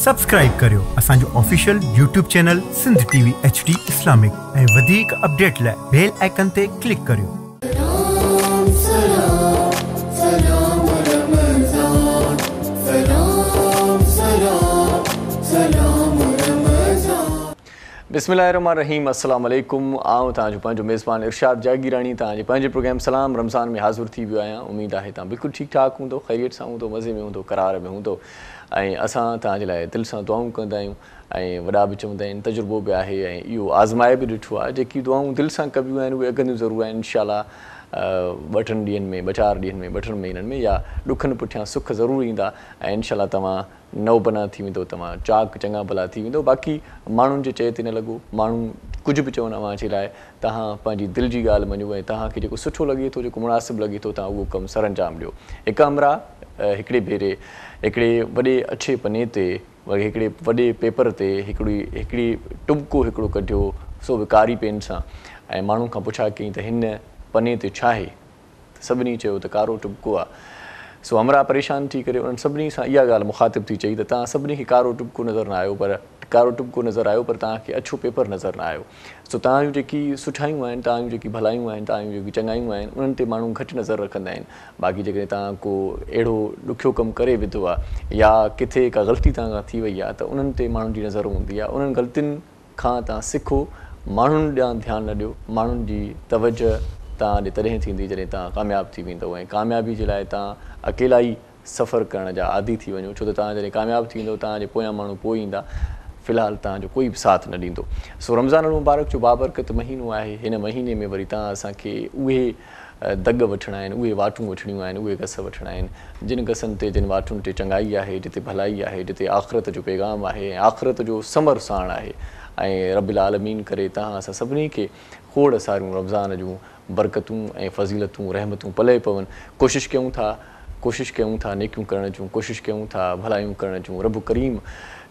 Subscribe करियो असांजो official YouTube channel Sindh TV HD Islamic ऐं वधीक अपडेट लाइ बेल आइकन ते क्लिक करियो। बिस्मिल्लाहिर्रहमानिर्रहीम अस्सलाम वालेकुम। आऊं तांजो पंहिंजो मेज़बान इरशाद जागीरानी तव्हांजे पंहिंजे प्रोग्राम सलाम रमज़ान में हाज़िर थी वियो आहियां। उम्मीद आहे तव्हां बिल्कुलु ठीकु ठाक हूंदो, ख़ैरियत सां हूंदो, मज़े में हूंदो, करार में हूंदो ऐं असां तव्हांजे लाइ दिलि सां दुआऊं कंदा आहियूं ऐं वॾा बि चवंदा आहिनि तजुर्बो बि आहे ऐं इहो आज़माए बि ॾिठो आहे। जेकी दुआऊं दिलि सां कबियूं आहिनि उहे अॻंदियूं ज़रूरु आहिनि इंशाअल्लाह। 2-3 ॾींहंनि में 2-4 ॾींहंनि में 2-3 महीननि में या ॾुखनि पुठियां सुख ज़रूरु ईंदा ऐं इंशाअल्लाह तव्हां नओ बना थी वेंदो, तव्हां चाक चङा भला थी वेंदो। बाक़ी माण्हुनि जे चए ते न लॻो, माण्हू कुझु बि चवनि अव्हां जे लाइ, तव्हां पंहिंजी दिलि जी ॻाल्हि मञो ऐं तव्हांखे जेको सुठो लॻे थो, जेको मुनासिबु लॻे थो, तव्हां उहो कमु सर अंजाम ॾियो। हिकु अमरा हिकिड़े भेरे हिकिड़े वॾे अछे पने ते वरी हिकिड़े वॾे पेपर ते हिकिड़ी टुबको हिकिड़ो कढियो, सो बि कारी पेन सां, ऐं माण्हू खां पुछा कई त हिन पने ते छा आहे? सभिनी चयो त कारो टुबको आहे। सो अमरा परेशान थी करे उन्हनि सभिनी सां इहा ॻाल्हि मुखातिबु थी चई त तव्हां सभिनी खे कारो टुबको नज़र न आयो, पर कारो टुबको नज़र आयो पर तव्हांखे अछो पेपर नज़र न आयो। सो तव्हां जेकी सुठायूं आहिनि, तव्हां जेकी भलायूं आहिनि, तव्हां जेकी चङायूं आहिनि, उन्हनि ते माण्हू घटि नज़र रखंदा आहिनि। बाक़ी जेकॾहिं तव्हां को अहिड़ो ॾुखियो कमु करे विधो आहे या किथे का ग़लती तव्हां खां थी वई आहे त उन्हनि ते माण्हुनि जी नज़र हूंदी आहे। उन्हनि ग़लतियुनि खां तव्हां सिखो, माण्हुनि ॾांहुं ध्यानु न ॾियो। माण्हुनि जी तवजह तव्हां ॾे तॾहिं थींदी जॾहिं तव्हां कामयाबु थी वेंदव ऐं कामयाबी जे लाइ तव्हां अकेला ई सफ़र करण जा आदी थी वञो, छो त तव्हां जॾहिं कामयाबु थी वेंदो तव्हांजे पोयां माण्हू पोइ ईंदा, फ़िलहालु तव्हांजो कोई बि साथ न ॾींदो। सो रमज़ान मुबारक जो बाबरकत महीनो आहे। हिन महीने में वरी तव्हां असांखे उहे दग वठिणा आहिनि, उहे वाटूं वठणियूं आहिनि, उहे गस वठिणा आहिनि जिन गसनि ते, जिन वाटुनि ते चङाई आहे, जिते भलाई आहे, जिते आख़िरत जो पैगाम आहे ऐं आख़िरत जो समर साण आहे। ऐं रब्बिल आलमीन करे तव्हां असां सभिनी खे खोड़ सारियूं रमज़ान जूं बरकतूं ऐं फज़ीलतूं रहमतूं पले पवनि। कोशिशि कयूं था नेकियूं करण जूं, कोशिशि कयूं था भलायूं करण जूं। रब करीम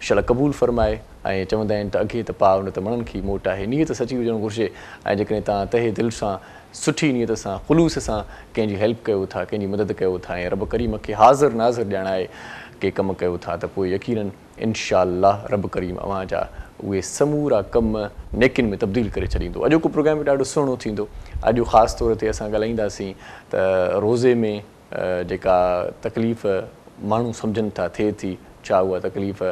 शल क़बूल फ़रमाए ऐं चवंदा आहिनि त अॻे त पाउ न त मणनि खे मोट आहे। नियत सची हुजणु घुरिजे ऐं जेकॾहिं तव्हां तहे दिलि सां सुठी नियत सां ख़ुलूस सां कंहिंजी हेल्प कयो था, कंहिंजी मदद कयो था ऐं रब करीम खे हाज़िर नाज़िर ॼाणाए के कमु कयो था त पोइ यकीनन इंशाअल्लाह रब करीम अव्हां जा उहे समूरा कम नेकिन में तब्दील करे छॾींदो। अॼोको प्रोग्राम बि ॾाढो सुहिणो थींदो। अॼु ख़ासि तौर ते असां ॻाल्हाईंदासीं त रोज़े में जेका तकलीफ़ माण्हू सम्झनि था थिए थी, छा उहा तकलीफ़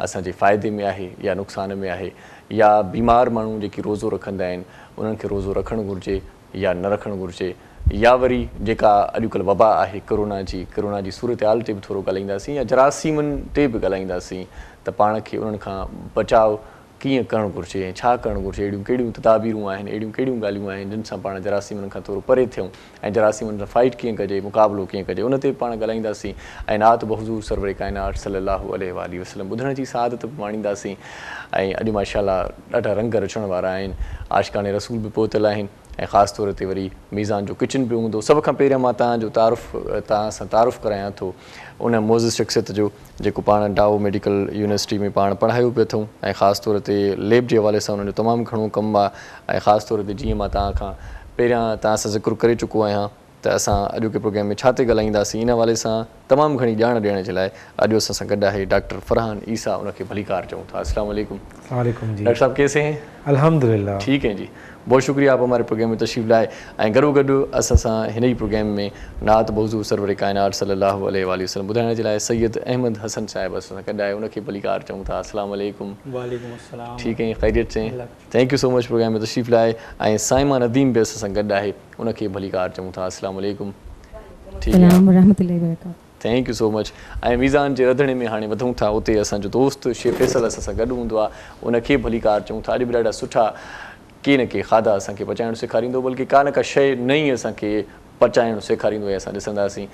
असांजे फ़ाइदे में आहे या नुक़सान में आहे, या बीमार माण्हू जेकी रोज़ो रखंदा आहिनि उन्हनि खे रोज़ो रखणु घुरिजे या न रखणु घुरिजे, या वरी जेका अॼुकल्ह वबा आहे कोरोना जी सूरत हाल ते बि थोरो ॻाल्हाईंदासीं या जरासीमनि ते बि ॻाल्हाईंदासीं त पाण खे उन्हनि खां बचाव कीअं करणु घुरिजे ऐं छा करणु घुरिजे। अहिड़ियूं कहिड़ियूं तदाबीरूं आहिनि, अहिड़ियूं कहिड़ियूं ॻाल्हियूं आहिनि जिन सां पाण जरासीमनि खां थोरो परे थियूं ऐं जरासीमनि सां फाइट कीअं कजे, मुक़ाबिलो कीअं कजे, उन ते पाण ॻाल्हाईंदासीं। ऐं नात बहज़ूर सरवर काइनात सल्लल्लाहु अलैहि वसल्लम ॿुधण जी सआदत बि माणींदासीं। ऐं अॼु माशाअल्लाह ॾाढा रंग रचण वारा आहिनि, आशिक़ाने रसूल बि पहुतल आहिनि ऐं ख़ासि तौर ते वरी मीज़ान जो किचन बि हूंदो। सभ खां पहिरियों मां तव्हां सां तारुफ़ करायां थो उन मोज़िज़ शख़्सियत जो जेको पाण डाओ मेडिकल यूनिवर्सिटी में पाण पढ़ायो पिया अथऊं ऐं ख़ासि तौर ते लैब जे हवाले सां उन्हनि जो तमामु घणो कमु आहे। ऐं ख़ासि तौर ते जीअं मां तव्हां खां पहिरियां तव्हां सां ज़िक्र करे चुको आहियां त असां अॼोके प्रोग्राम में छा ते ॻाल्हाईंदासीं, इन हवाले सां तमामु घणी ॼाण ॾियण जे लाइ अॼु असां सां गॾु आहे डॉक्टर फरहान ईसा, उनखे भलीकार चऊँ था। अस्सलाम वालेकुम। डॉक्टर साहब कैसे हैं? अल्हम्दुलिल्लाह ठीक हैं जी, बहुत शुक्रिया आप हमारे प्रोग्राम में तशरीफ़ लाए ऐं गॾो गॾु असां सां हिन ई प्रोग्राम में नात बहज़ूर सरवर काइनात सल्लल्लाहु अलैहि वसल्लम ॿुधाइण जे लाइ सैयद अहमद हसन साहिब असां सां गॾु आहे, उनखे भलीकार चऊं था। अस्सलाम वालेकुम। वालेकुम अस्सलाम। ठीकु आहे, ख़ैरियत से? Thank you so much programme में तशरीफ़ लाए। ऐं साइमा नदीम बि असां सां गॾु आहे, उनखे भलीकार चऊं था। अस्सलाम वालेकुम। ठीकु आहे, थैंक यू सो मच। ऐं मीज़ान जे रंधिणे में हाणे वधूं था, उते असांजो दोस्त शेख फैसल असां सां गॾु हूंदो आहे, उनखे भलीकार चऊं था। अॼु बि ॾाढा सुठा के न के खाधा असांखे पचाइणु सेखारींदो, बल्कि का न का शइ नई असांखे पचाइणु सेखारींदो आहे, असां ॾिसंदासीं।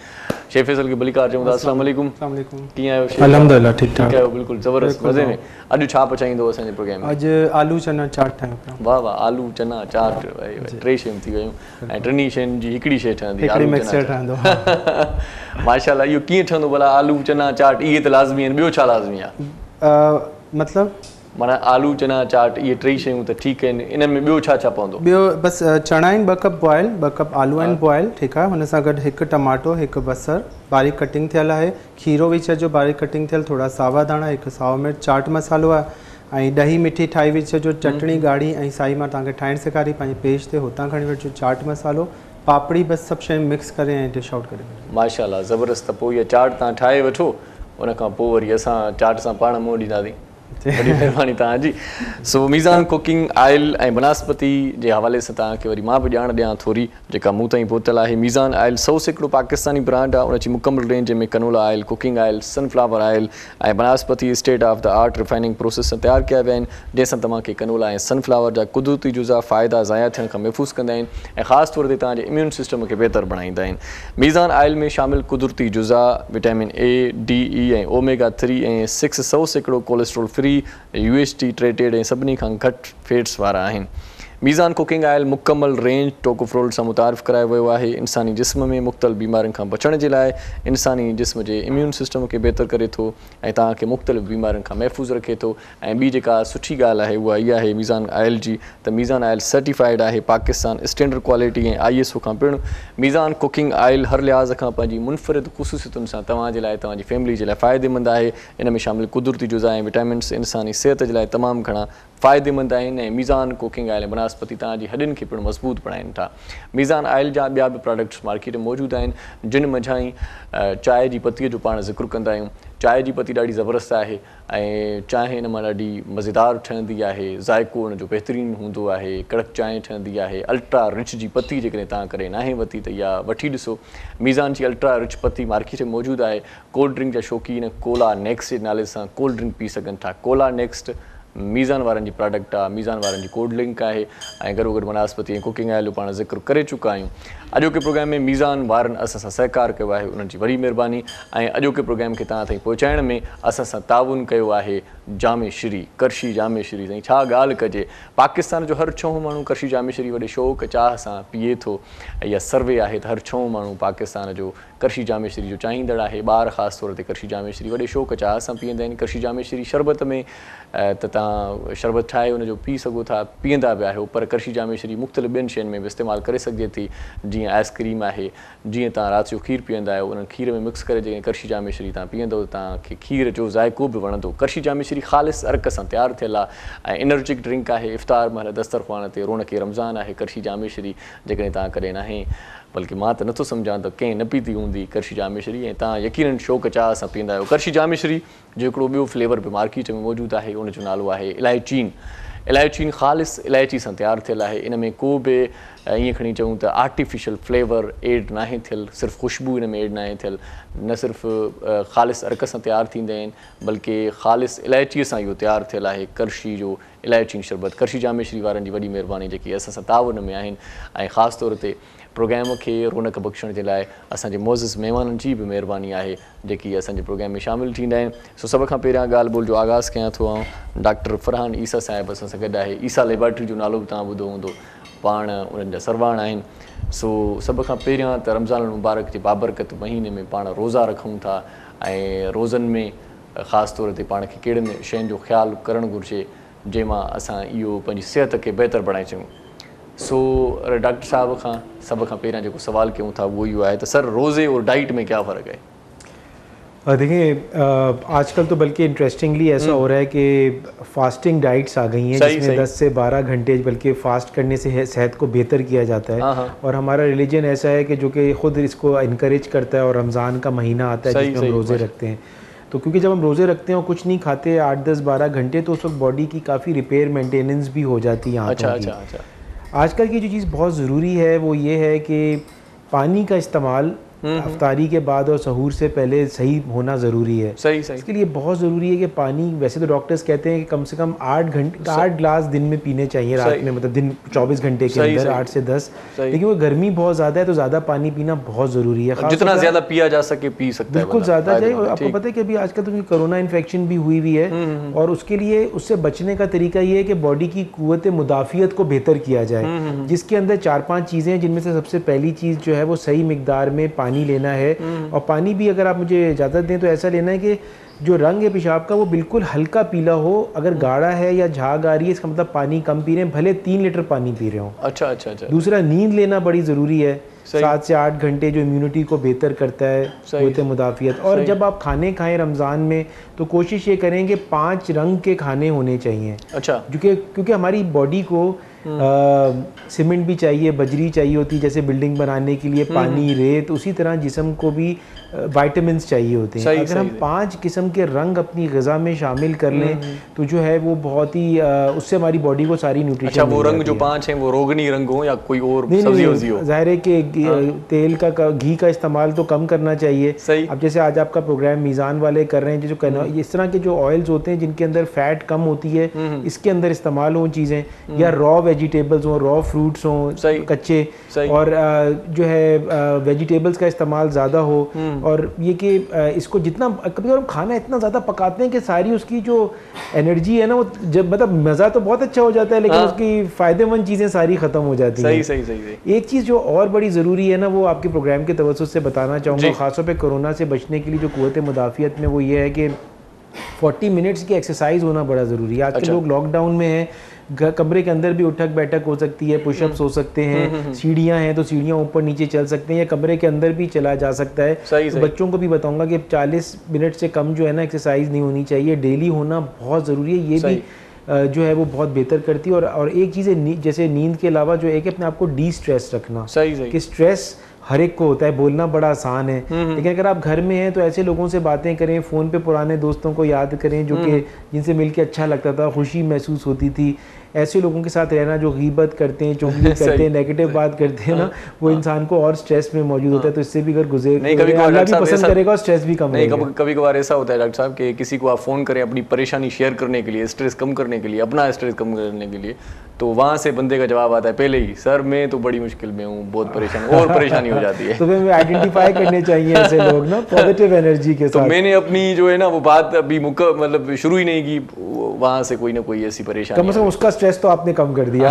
शेख फैसल खे भलीकार चऊं था। अस्सलाम वालेकुम। कीअं आहियो शेख? अल्हम्दुलिल्लाह ठीकु ठाक आहियो, बिल्कुलु ज़बरदस्त मज़े में। अॼु छा पचाईंदो असांजे प्रोग्राम में? अॼु आलू चना चाट ठाहियूं पिया। वाह वाह, आलू चना चाट, 3 शयूं थी वियूं ऐं 3 शयुनि जी हिकिड़ी शइ ठहंदी, आलू मिक्सर ठहंदो। माशाअल्लाह, इहो कीअं ठहंदो भला आलू चना चाट? इहे त लाज़मी आहिनि, ॿियो छा लाज़मी आहे? मतिलबु माना आलू चना चाट ये टी शयूं त ठीकु आहिनि, इन में ॿियो छा छा पवंदो? ॿियो बसि चणा आहिनि 2 कप बॉयल, 2 कप आलू आहिनि बॉयल, ठीकु आहे। हुन सां गॾु 1 टमाटो, 1 बसर बारीक कटिंग थियल आहे, खीरो विझ जो बारीक कटिंग थियल, थोरा सावा धाणा, 1 साओ मिर्च, चाट मसालो आहे ऐं ॾही मिठी ठाही विझ जो, चटणी ॻाढ़ी ऐं साई मां तव्हांखे ठाहिणु सेखारी पंहिंजे पेज ते, हुतां खणी वठिजो चाट मसालो, पापड़ी, बसि सभु शयूं मिक्स करे ऐं डिश आउट करे वठिजो। माशाल्लाह ज़बरदस्त। त पोइ इहा चाट तव्हां ठाहे वठो, उन खां पोइ वरी असां चाट सां पाण मुंहुं ॾींदासीं। वॾी महिरबानी तव्हांजी। सो मीज़ान कुकिंग ऑयल ऐं बनस्पति जे हवाले सां तव्हांखे वरी मां बि ॼाण ॾियां थोरी, जेका मूं ताईं पहुतल आहे। मीज़ान ऑयल 100 हिकिड़ो पाकिस्तानी ब्रांड आहे, उनजी मुकमल रेंज में canola oil, cooking oil, sunflower oil ऐं बनस्पति state of the art refining process सां तयारु कया विया आहिनि, जंहिंसां तव्हांखे कनोला ऐं सनफ्लावर जा कुदरती जुज़ा फ़ाइदा ज़ाया थियण खां महफ़ूज़ कंदा आहिनि ऐं ख़ासि तौर ते तव्हांजे इम्यून सिस्टम खे बहितर बणाईंदा आहिनि। मीज़ान ऑयल में शामिल कुदरती जुज़ा विटामिन A, D, E ऐं ओमेगा 3 ऐं 6 100 हिकिड़ो कोलेस्ट्रोल फ्री, UHT ट्रेटेड ऐं सभिनी खां घटि फैट्स वारा आहिनि। मीज़ान कुकिंग ऑयल मुकमल रेंज टोकोफ्रोल सां मुतारिफ़ करायो वियो आहे, इंसानी जिस्म में मुख़्तलिफ़ बीमारियुनि खां बचण जे लाइ, इंसानी जिस्म जे इम्यून सिस्टम खे बहितर करे थो ऐं तव्हांखे मुख़्तलिफ़ बीमारियुनि खां महफ़ूज़ रखे थो। ऐं ॿी जेका सुठी ॻाल्हि आहे उहा इहा आहे मीज़ान ऑयल जी, त मीज़ान ऑयल सर्टिफाइड आहे पाकिस्तान स्टैंडर्ड क्वालिटी ऐं ISO खां पिणु। मीज़ान कुकिंग ऑयल हर लिहाज़ खां पंहिंजी मुनफ़रिद ख़ुसूसियतुनि सां तव्हांजे लाइ, तव्हांजी फैमिली जे लाइ फ़ाइदेमंद आहे। इन में शामिल कुदरती जुज़ा ऐं विटामिन्स इंसानी सिहत जे लाइ तमामु घणा फ़ाइदेमंद आहिनि ऐं मीज़ान कुकिंग ऑयल ऐं बनस्पति तव्हांजी हॾियुनि खे पिणु मज़बूत बणाइनि था। मीज़ान ऑयल जा ॿिया बि प्रोडक्ट्स मार्केट में मौजूदु आहिनि, जिन मंझां ई चांहि जी पतीअ जो पाण ज़िक्र कंदा आहियूं। चांहि जी पती ॾाढी ज़बरदस्त आहे ऐं चांहि इन मां ॾाढी मज़ेदार ठहंदी आहे, ज़ाइको उन जो बहितरीनु हूंदो आहे, कड़क चांहि ठहंदी आहे। अल्ट्रा रिच जी पती जेकॾहिं तव्हां करे नाहे वरिती त इहा वठी ॾिसो। मीज़ान जी अल्ट्रा रिच पती मार्केट में मौजूदु आहे। कोल्ड ड्रिंक जा शौक़ीन कोला नेक्स्ट जे नाले सां कोल्ड ड्रिंक पी सघनि था। कोला नेक्स्ट मीज़ान वारनि जी प्रोडक्ट आहे, मीज़ान वारनि जी कोल्ड ड्रिंक आहे ऐं गॾो गॾु बनस्पति ऐं कुकिंग ऑयल जो पाण ज़िक्र करे चुका आहियूं। अॼोके प्रोग्राम में मीज़ान वारनि असां सां सहकार कयो आहे, उन्हनि जी वॾी महिरबानी। ऐं अॼोके प्रोग्राम खे तव्हां ताईं पहुचाइण में असां सां ताउन कयो आहे जामे श्री, करशी जामे श्री। साईं छा ॻाल्हि कजे, पाकिस्तान जो हर 6 माण्हू करशी जामे श्री वॾे शौक़ु चाह सां पीए थो। इहा सर्वे आहे त हर 6 माण्हू पाकिस्तान जो करशी जामे श्री जो चाहींदड़ आहे। ॿार ख़ासि तौर ते करशी जामे श्री वॾे शौक़ु चाह सां पीअंदा आहिनि। करशी जामे श्री शरबत में त तव्हां शरबत ठाहे उनजो पी सघो था, पीअंदा बि आहियो, पर करशी जामे श्री मुख़्तलिफ़ ॿियनि शयुनि में बि इस्तेमालु करे सघिजे थी। जीअं आइसक्रीम आहे, जीअं तव्हां राति जो खीरु पीअंदा आहियो, उन्हनि खीर में मिक्स करे जेकॾहिं करशी जामे श्री तव्हां पीअंदव त तव्हांखे खीर जो ज़ाइको बि वणंदो। करशी जामे श्री ख़ालिस अर्क सां तयारु थियल आहे ऐं एनर्जिक ड्रिंक आहे। इफ़्तार महिल दस्तरख़्वान ते रौनक़ रमज़ान आहे। करशी जामे श्री जेकॾहिं तव्हां कॾहिं नाहे, बल्कि मां त नथो सम्झां त कंहिं न पीती हूंदी करशी जामे श्री, ऐं तव्हां यकीनन शौक़ु चाह सां पीअंदा आहियो। करशी जामे श्री जो हिकिड़ो ॿियो फ्लेवर बि मार्केट में मौजूदु आहे, उनजो नालो आहे इलायचीन। इलायचीन ख़ालिस इलायची सां तयारु थियल आहे। इन में को बि ईअं खणी चऊं त आर्टिफिशियल फ्लेवर एड नाहे थियल, सिर्फ़ु ख़ुशबू इन में एड नाहे थियल। न सिर्फ़ु ख़ालिस अर्क सां तयारु थींदा आहिनि, बल्कि ख़ालिस इलायचीअ सां इहो तयारु थियल आहे करशी जो इलायचीन शरबत। करशी जामे श्री वारनि जी वॾी महिरबानी जेकी असां सां ताउन में आहिनि ऐं ख़ासि तौर ते प्रोग्राम खे रौनक़ बख़्शण जे लाइ असांजे मोज़िज़ महिमाननि जी बि महिरबानी आहे जेकी असांजे प्रोग्राम में शामिलु थींदा आहिनि। सो सभ खां पहिरियां ॻाल्हि ॿोल जो आगाज़ कयां थो आउं डॉक्टर फरहान ईसा साहिबु असां सां गॾु आहे। ईसा लेबॉरेटरी जो नालो बि तव्हां ॿुधो हूंदो, पाण उन्हनि जा सरवाण आहिनि। सो सभ खां पहिरियां त रमज़ान मुबारक जे बाबरकत महीने में पाण रोज़ा रखूं था ऐं रोज़नि में ख़ासि तौर ते पाण खे कहिड़नि शयुनि जो ख़्यालु करणु घुरिजे जंहिंमां असां इहो पंहिंजी सिहत खे बहितर बणाए सघूं। सो डॉक्टर साहब खां सभ खां पहिरियां जेको सवाल कयूं था उहो इहो आहे त सर रोज़े और डाइट में क्या फ़र्क़ु है? देखिए आजकल तो बल्कि इंटरेस्टिंगली ऐसा हो रहा है कि फास्टिंग डाइट्स आ गई हैं जिसमें 10 से 12 घंटे बल्कि फास्ट करने से सेहत को बेहतर किया जाता है। और हमारा रिलीजन ऐसा है कि जो कि ख़ुद इसको इनकरेज करता है। और रमज़ान का महीना आता है जिसमें हम रोज़े रखते हैं, तो क्योंकि जब हम रोज़े रखते हैं और कुछ नहीं खाते 8, 10, 12 घंटे, तो उस वक्त बॉडी की काफ़ी रिपेयर मेंटेनेंस भी हो जाती है आंतों की। आजकल की जो चीज़ बहुत ज़रूरी है वो ये है कि पानी का इस्तेमाल अफ्तारी के बाद और सहूर से पहले सही होना ज़रूरी है। सही इसके लिए बहुत ज़रूरी है कि पानी, वैसे तो डॉक्टर्स कहते हैं कि कम से कम 8 ग्लास दिन में पीने चाहिए रात में, मतलब दिन 24 घंटे के अंदर 8 से 10। लेकिन वो गर्मी बहुत ज़्यादा है तो ज़्यादा पानी पीना बहुत ज़रूरी है। जितना ज़्यादा पिया जा सके पी सकते हैं, बिल्कुल ज़्यादा चाहिए। और आपको पता है कि अभी आजकल तो कोरोना इन्फेक्शन भी हुई है और उसके लिए उससे बचने का तरीका ये है कि बॉडी की कुव्वत मुदाफ़ियत को बेहतर किया जाए, जिसके अंदर 4-5 चीज़ें हैं, जिनमें से सबसे पहली चीज़ जो है वो सही मिकदार में पानी लेना है। और पानी भी अगर आप मुझे इजाज़त दें तो ऐसा लेना है कि जो रंग है पेशाब का वो बिल्कुल हल्का पीला हो, अगर गाढ़ा है या झाग आ रही है इसका मतलब पानी कम पी रहे हैं, भले 3 लीटर पानी पी रहे हो। अच्छा अच्छा अच्छा। दूसरा, नींद लेना बड़ी ज़रूरी है, 7 से 8 घंटे, जो इम्यूनिटी को बेहतर करता है, क़ुव्वत मुदाफ़ियत। और जब आप खाने खाएं रमज़ान में तो कोशिश ये करें कि 5 रंग के खाने होने चाहिए। अच्छा। क्योंकि हमारी बॉडी को सीमेंट भी चाहिए, बजरी चाहिए होती है जैसे बिल्डिंग बनाने के लिए, पानी, रेत, उसी तरह जिस्म को भी विटामिन्स चाहिए होते हैं। अगर हम 5 किस्म के रंग अपनी ग़िज़ा में शामिल कर लें तो जो है वो बहुत ही उससे हमारी बॉडी को सारी न्यूट्रिशन। अच्छा, वो रंग जो 5 हैं वो रोगनी रंग हो या कोई और सब्जी वब्जी हो? ज़ाहिर है कि तेल का, घी का इस्तेमाल तो कम करना चाहिए। सही। अब जैसे आज आपका प्रोग्राम मीज़ान वाले कर रहे हैं, जो इस तरह के जो ऑयल्स होते हैं जिनके अंदर फैट कम होती है, इसके अंदर इस्तेमाल हो चीज़ें, या रॉ वेजिटेबल्स हों, रॉ फ्रूट्स हों कच्चे, और जो है वेजिटेबल्स का इस्तेमाल ज़्यादा हो। और ये कि इसको जितना कभी कभी खाना इतना ज़्यादा पकाते हैं कि सारी उसकी जो एनर्जी है ना वो जब मतलब मज़ा तो बहुत अच्छा हो जाता है लेकिन उसकी फ़ायदेमंद चीज़ें सारी ख़त्म हो जाती हैं। सही सही सही। एक चीज़ जो और बड़ी ज़रूरी है ना वो आपके प्रोग्राम के तवज्जुह से बताना चाहूँगा, ख़ासतौर पे कोरोना से बचने के लिए जो क़ुव्वत मुदाफ़ियत में, वो ये है कि 40 मिनट्स की एक्सरसाइज होना बड़ा ज़रूरी है। आज के लोग लॉकडाउन में हैं, कमरे के अंदर भी उठक बैठक हो सकती है, पुशअप्स हो सकते हैं, सीढ़ियाँ हैं तो सीढ़ियाँ ऊपर नीचे चल सकते हैं, या कमरे के अंदर भी चला जा सकता है। तो बच्चों को भी बताऊंगा कि 40 मिनट से कम जो है ना एक्सरसाइज नहीं होनी चाहिए, डेली होना बहुत ज़रूरी है। ये भी जो है वो बहुत बेहतर करती है। और एक चीज़ है जैसे नींद के अलावा जो है कि अपने आप को डी स्ट्रेस रखना। कि स्ट्रेस हर एक को होता है, बोलना बड़ा आसान है, लेकिन अगर आप घर में हैं तो ऐसे लोगों से बातें करें, फ़ोन पे पुराने दोस्तों को याद करें जो कि जिनसे मिलके अच्छा लगता था, खुशी महसूस होती थी। ऐसे लोगों के साथ रहना जो गीबत करते हैं, चुगली करते हैं, नेगेटिव बात करते हैं ना, वो इंसान को और स्ट्रेस में मौजूद होता है। तो इससे भी अगर अल्लाह भी पसंद करेगा और स्ट्रेस भी कम रहेगा। कभी कभार ऐसा होता है डॉक्टर साहब कि किसी को आप फ़ोन करें अपनी परेशानी शेयर करने के लिए, स्ट्रेस कम करने के लिए, अपना स्ट्रेस कम करने के लिए, तो वहाँ से बंदे का जवाब आता है पहले ही, सर मैं तो बड़ी मुश्किल में हूँ, बहुत परेशान, और परेशानी हो जाती है। तो फिर आइडेंटिफाई करने चाहिए ऐसे लोग ना पॉजिटिव एनर्जी के साथ। तो मैंने अपनी जो है ना वो बात अभी मतलब शुरू ही नहीं की, वहाँ से कोई ना कोई ऐसी परेशानी, कम से कम उसका स्ट्रेस तो आपने कम कर दिया।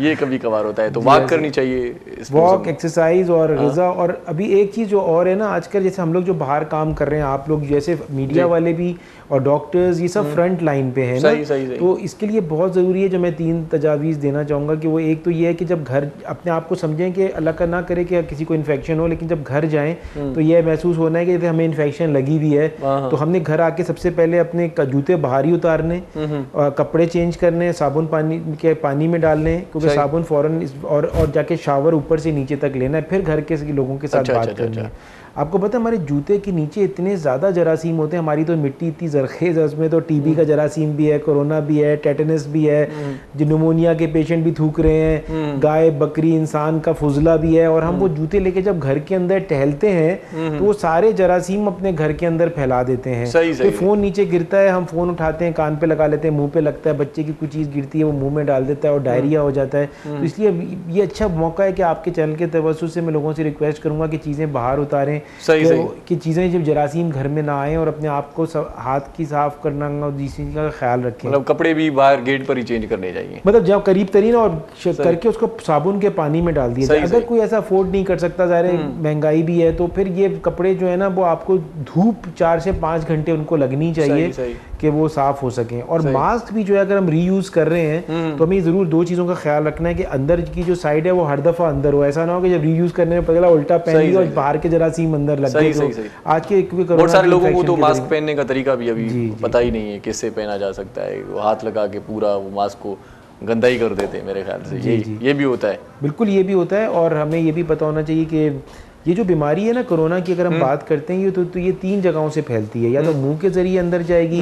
ये कभी कभार होता है। तो वॉक करनी चाहिए, वॉक, एक्सरसाइज और ग़िज़ा। और अभी एक चीज़ जो और है ना, आजकल जैसे हम लोग जो बाहर काम कर रहे हैं, आप लोग जैसे मीडिया वाले भी और डॉक्टर्स, ये सब फ्रंट लाइन पे हैं ना, तो इसके लिए बहुत ज़रूरी है जो मैं 3 तजावीज़ देना चाहूँगा कि वो एक तो ये है कि जब घर अपने आप को समझें कि अल्लाह का ना करे कि किसी को इन्फेक्शन हो, लेकिन जब घर जाएं तो ये महसूस होना है कि हमें इन्फेक्शन लगी भी है, तो हमने घर आके सबसे पहले अपने जूते बाहर ही उतारने, कपड़े चेंज करने, साबुन पानी में डालने, क्योंकि साबुन फ़ौरन, और जाके शावर ऊपर से नीचे तक लेना है, फिर घर के लोगों के साथ बात करनी है। आपको पता है हमारे जूते के नीचे इतने ज़्यादा जरासीम होते हैं, हमारी तो मिट्टी इतनी जरखेज़ है, उसमें तो टीबी का जरासीम भी है, कोरोना भी है, टेटनस भी है, जो निमोनिया के पेशेंट भी थूक रहे हैं, गाय बकरी इंसान का फुजला भी है। और हम वो जूते लेके जब घर के अंदर टहलते हैं तो वो सारे जरासीम अपने घर के अंदर फैला देते हैं। तो फ़ोन नीचे गिरता है, हम फ़ोन उठाते हैं, कान पे लगा लेते हैं, मुँह पे लगता है, बच्चे की कुछ चीज़ गिरती है वो मुँह में डाल देता है और डायरिया हो जाता है। तो इसलिए ये अच्छा मौका है कि आपके चैनल के तवज्जुह से मैं लोगों से रिक्वेस्ट करूँगा कि चीज़ें बाहर उतारें, कि चीज़ें जब जरासीम घर में ना आए, और अपने आप को हाथ की साफ करना और इस चीज़ का ख्याल रखें। मतलब कपड़े भी बाहर गेट पर ही चेंज करने चाहिए, मतलब जब करीब तरीन और करके उसको साबुन के पानी में डाल दिया जाए। अगर कोई ऐसा अफोर्ड नहीं कर सकता, ज़ाहिर महंगाई भी है, तो फिर ये कपड़े जो है ना वो आपको धूप 4 से 5 घंटे उनको लगनी चाहिए कि वो साफ़ हो सकें। और मास्क भी जो है अगर हम रीयूज़ कर रहे हैं तो हमें ज़रूर 2 चीज़ों का ख्याल रखना है कि अंदर की जो साइड है वो हर दफ़ा अंदर हो, ऐसा ना हो कि जब रीयूज़ करने में पता उल्टा पहन लिया और बाहर के जरासीम अंदर लग गए। आज के क्योंकि बहुत सारे लोगों को तो मास्क पहनने का तरीका भी अभी पता ही नहीं है किससे पहना जा सकता है, वो हाथ लगा के पूरा वो मास्क को गंदा ही कर देते हैं मेरे ख्याल से। ये भी होता है, बिल्कुल ये भी होता है। और हमें ये भी पता होना चाहिए कि ये जो बीमारी है ना कोरोना की, अगर हम बात करते हैं तो ये 3 जगहों से फैलती है, या तो मुंह के जरिए अंदर जाएगी,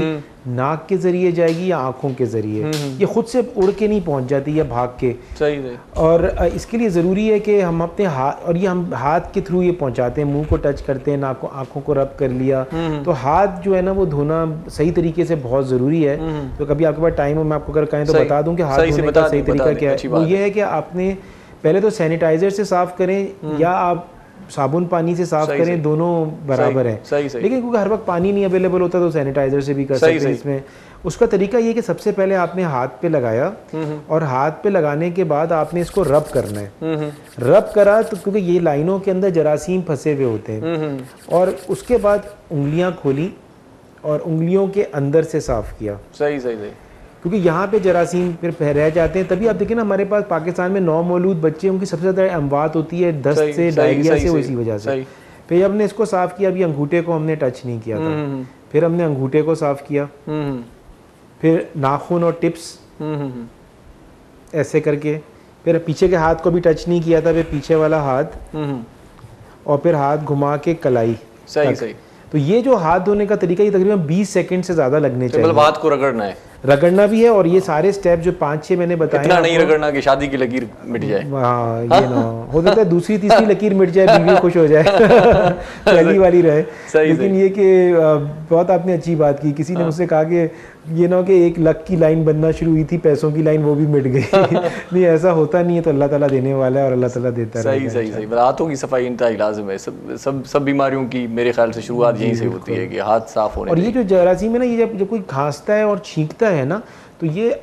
नाक के जरिए जाएगी, या आंखों के जरिए। ये खुद से उड़ के नहीं पहुंच जाती या भाग के। सही। और इसके लिए ज़रूरी है कि हम अपने हाथ, और ये हम हाथ के थ्रू ये पहुंचाते हैं, मुंह को टच करते हैं, नाक आंखों को रब कर लिया, तो हाथ जो है ना वो धोना सही तरीके से बहुत ज़रूरी है। तो कभी आपके पास टाइम हो मैं आपको अगर कहें तो बता दूँ कि हाथ धोने का सही तरीका क्या है। वो ये है कि आपने पहले तो सैनिटाइज़र से साफ़ करें या आप साबुन पानी से साफ करें, दोनों बराबर है। लेकिन क्योंकि हर वक्त पानी नहीं अवेलेबल होता तो सैनिटाइजर से भी कर सकते हैं। इसमें उसका तरीका ये कि सबसे पहले आपने हाथ पे लगाया, और हाथ पे लगाने के बाद आपने इसको रब करना है। रब करा तो क्योंकि ये लाइनों के अंदर जरासीम फंसे हुए होते हैं, और उसके बाद उंगलियां खोली और उंगलियों के अंदर से साफ़ किया। सही सही सही। क्योंकि यहाँ पे जरासीम फिर रह जाते हैं। तभी आप देखें ना, हमारे पास पाकिस्तान में नौमौलूद बच्चे, उनकी सबसे ज़्यादा अमवात होती है दस्त से, डायरिया से, उसी वजह से। फिर हमने इसको साफ़ किया, अभी अंगूठे को हमने टच नहीं किया था, फिर हमने अंगूठे को साफ़ किया, फिर नाखून और टिप्स ऐसे करके, फिर पीछे के हाथ को भी टच नहीं किया था, फिर पीछे वाला हाथ, और फिर हाथ घुमा के कलाई। सही सही। तो ये जो हाथ धोने का तरीका, ये तकरीबन 20 सेकंड से ज़्यादा लगने चाहिए। मतलब हाथ को रगड़ना है, रगड़ना भी है, और ये सारे स्टेप जो 5-6 मैंने बताए, इतना नहीं रगड़ना कि शादी की लकीर मिट जाए। हाँ, ये ना हो सकता है दूसरी तीसरी लकीर मिट जाए, बीवी खुश हो जाए, पहली वाली रहे। लेकिन ये कि बहुत आपने अच्छी बात की। किसी ने मुझसे कहा कि ये ना कि एक लक की लाइन बनना शुरू हुई थी, पैसों की लाइन वो भी मिट गई। नहीं, ऐसा होता नहीं है, तो अल्लाह ताला देने वाला है और अल्लाह ताला देता है। सही सही सही। हाथों की सफाई इंतहाई लाजिम है। सब बीमारियों की मेरे ख्याल से शुरुआत यहीं से होती है कि हाथ साफ होने। और ये जो जरासीम है ना, ये जब कोई खांसता है और छींकता है ना, तो ये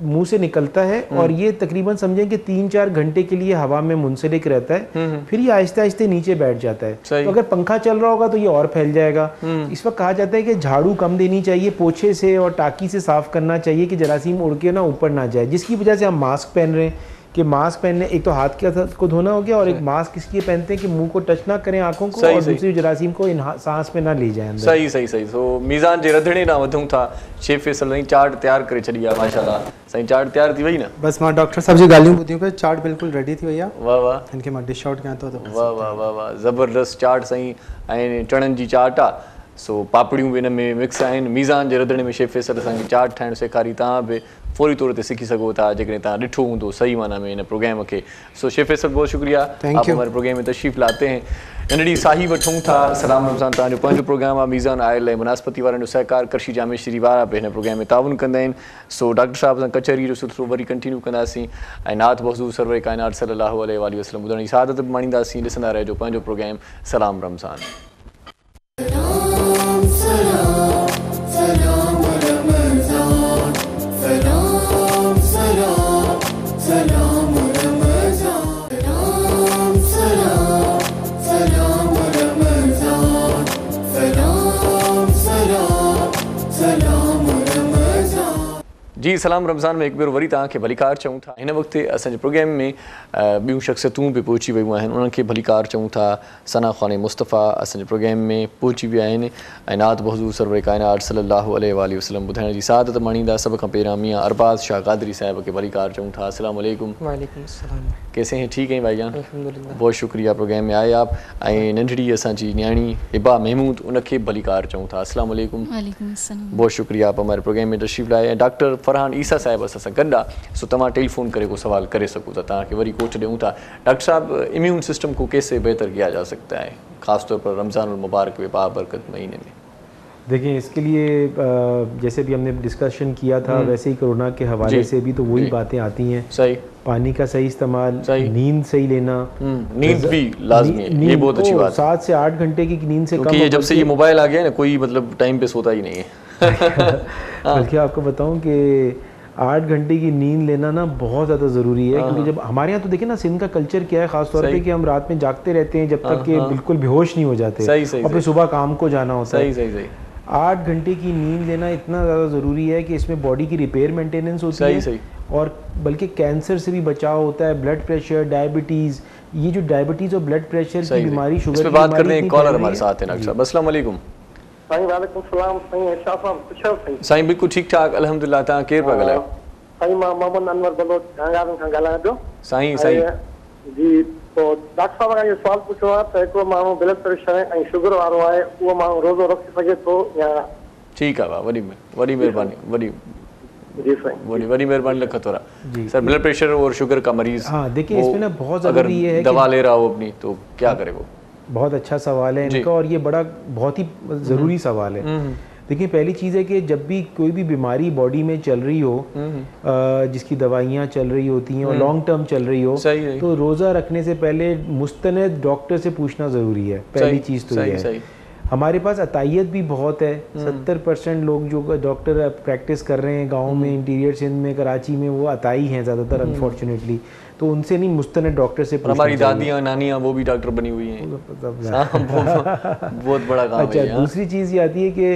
मुंह से निकलता है, और ये तकरीबन समझें कि 3-4 घंटे के लिए हवा में मुंसलिक रहता है, फिर ये आहिस्ते आहिस्ते नीचे बैठ जाता है। तो अगर पंखा चल रहा होगा तो ये और फैल जाएगा। इस वक्त कहा जाता है कि झाड़ू कम देनी चाहिए, पोछे से और टाकी से साफ करना चाहिए कि जरासीम उड़ के ना ऊपर ना जाए। जिसकी वजह से हम मास्क पहन रहे हैं कि मास्क पहनने, एक तो हाथ को धोना हो गया, और एक मास्क इसलिए पहनते हैं कि मुंह को टच ना करें आंखों को, और दूसरी जरासीम को सांस में ना ले जाए अंदर। सही सही सही। तो मीज़ान जे रधणे ना वधूं था, शेफ फैसल नहीं चाट तैयार करे छड़ी है माशाल्लाह। सही चाट तैयार थी वही ना? बस मां डॉक्टर साहब जी गालियों बुद्धियों पे चाट बिल्कुल रेडी थी भैया। वाह वाह। इनके मां डिश आउट कया तो वाह वाह वाह वाह, ज़बरदस्त चाट सही। ऐं चणनि जी चाट आ, सो पापड़ियूं भी इन में मिक्स आहिनि। मीज़ान जे रधणे में शेफ फैसल असांखे चाट ठाहिणु सेखारी। तव्हां बि फौरी तौर ते सिखी सघो था जेकॾहिं तव्हां ॾिठो हूंदो सही माना में इन प्रोग्राम के। सो शेफ फैसल बहुत शुक्रिया, आप हमारे प्रोग्राम में तशरीफ़ लाते हैं। नंढड़ी साही वठूं था। सलाम रमज़ान तव्हांजो पंहिंजो प्रोग्राम आहे। मीज़ान आयल ऐं बनास्पति वारनि जो सहकार कृषि जामेश्वरी वारा बि हिन प्रोग्राम में ताउन कंदा आहिनि। सो डॉक्टर साहब सां कचहरी जो सिलसिलो वरी कंटिन्यू कंदासीं, ऐं नात बहज़ूर सरवर कायनात सल्लल्लाहु अलैहि वसल्लम ॿुधण जी सआदत बि माणींदासीं। ॾिसंदा रहिजो पंहिंजो प्रोग्राम सलाम रमज़ान। जी सलाम रमज़ान में एक बार वरी तव्हांखे भलीकार चऊं था। हिन वक़्तु असांजे प्रोग्राम में ॿियूं शख़्सियतूं बि पहुची वियूं आहिनि, उन्हनि खे भलीकार चऊं था। सना ख़ान मुस्तफ़ा असांजे प्रोग्राम में पहुची विया आहिनि, ऐं नात बहज़ूर सरवर कायनात सल्लल्लाहु अलैहि वसल्लम ॿुधाइण जी सआदत माणींदा। सभ खां पहिरियां मियाँ अरबाज़ शाह क़ादरी साहिब खे भलीकार चऊं था। अस्सलाम वालेकुम। वालेकुम अस्सलाम। कैसे हैं? ठीक हैं भाईजान? अल्हम्दुलिल्लाह। बहुत शुक्रिया प्रोग्राम में आए आप। ऐं नंढड़ी असांजी न्याणी हिबा महमूद, उनखे भलीकार चऊं था। अस्सलाम वालेकुम। वालेकुम अस्सलाम। बहुत शुक्रिया आप हमारे प्रोग्राम में तशरीफ़ लाए। ऐं डॉक्टर फरहान ईसा साहिब असां गॾु आहे, सो तव्हां टेलीफोन करे को सवाल करे सघो था, तव्हांखे वरी कोच ॾियूं था। डॉक्टर साहब, इम्यून सिस्टम को कैसे बेहतर किया जा सकता है, ख़ासतौर पर रमज़ान मुबारक व बाबरकत महीने में? देखिए, इसके लिए जैसे भी हमने डिस्कशन किया था, वैसे ही कोरोना के हवाले से भी तो वही बातें आती हैं। सही। पानी का सही इस्तेमाल, नींद सही लेना, नींद भी लाजमी है, ये बहुत अच्छी बात है। 7 से 8 घंटे की नींद से कम। ये जब से ये मोबाइल आ गया ना, कोई मतलब टाइम पे सोता ही नहीं है। बल्कि आपको बताऊं कि 8 घंटे की नींद लेना ना बहुत ज़्यादा ज़रूरी है। क्योंकि जब हमारे यहाँ तो देखिए ना, सिंध का कल्चर क्या है ख़ास तौर पे कि हम रात में जागते रहते हैं जब तक कि बिल्कुल बेहोश नहीं हो जाते, और फिर सुबह काम को जाना होता है। सही। 8 घंटे की नींद लेना इतना ज़्यादा ज़रूरी है कि इसमें बॉडी की रिपेयर मेंटेनेंस होती है। सही। और बल्कि कैंसर से भी बचाव होता है, ब्लड प्रेशर, डायबिटीज़। ये जो डायबिटीज़ और ब्लड प्रेशर की बीमारी, शुगर की बात करते हैं। कॉलर हमारे साथ है डॉक्टर साहब। अस्सलाम वालेकुम। वालेकुम सलाम। साईं बिल्कुल ठीक ठाक अल्हम्दुलिल्लाह। तव्हां केरु पिया ॻाल्हायो? साईं मां मोहम्मद अनवर बलोच गांगारनि खां ॻाल्हायां पियो। साईं जी, तो डॉक्टर साहब खां इहो सवाल पुछियो आहे त हिकिड़ो माण्हू ब्लड प्रेशर ऐं शुगर वारो आहे, उहो माण्हू रोज़ो रखी सघे थो या? ठीकु आहे, वॾी महिरबानी, वॾी मेहरबानी लख थोड़ा सर। ब्लड प्रेशर और शुगर का मरीज, हाँ देखिए, इसमें ना बहुत ज़रूरी है दवा ले रहा हो अपनी, तो क्या करे वो? बहुत अच्छा सवाल है इनका, और ये बहुत ही ज़रूरी सवाल है। देखिए, पहली चीज़ है कि जब भी कोई भी बीमारी बॉडी में चल रही हो, जिसकी दवाइयाँ चल रही होती हैं और लॉन्ग टर्म चल रही हो, तो रोज़ा रखने से पहले मुस्तनद डॉक्टर से पूछना ज़रूरी है। पहली चीज़ तो ये है। हमारे पास अतायत भी बहुत है। 70% लोग जो डॉक्टर प्रैक्टिस कर रहे हैं गाँव में, इंटीरियर सिंध में, कराची में, वो अताई हैं ज़्यादातर अनफॉर्चुनेटली। तो उनसे नहीं, मुस्तनद डॉक्टर से पूछना। हमारी दादियाँ नानियाँ वो भी डॉक्टर बनी हुई हैं। बहुत बड़ा काम है। अच्छा, दूसरी चीज़ ये आती है कि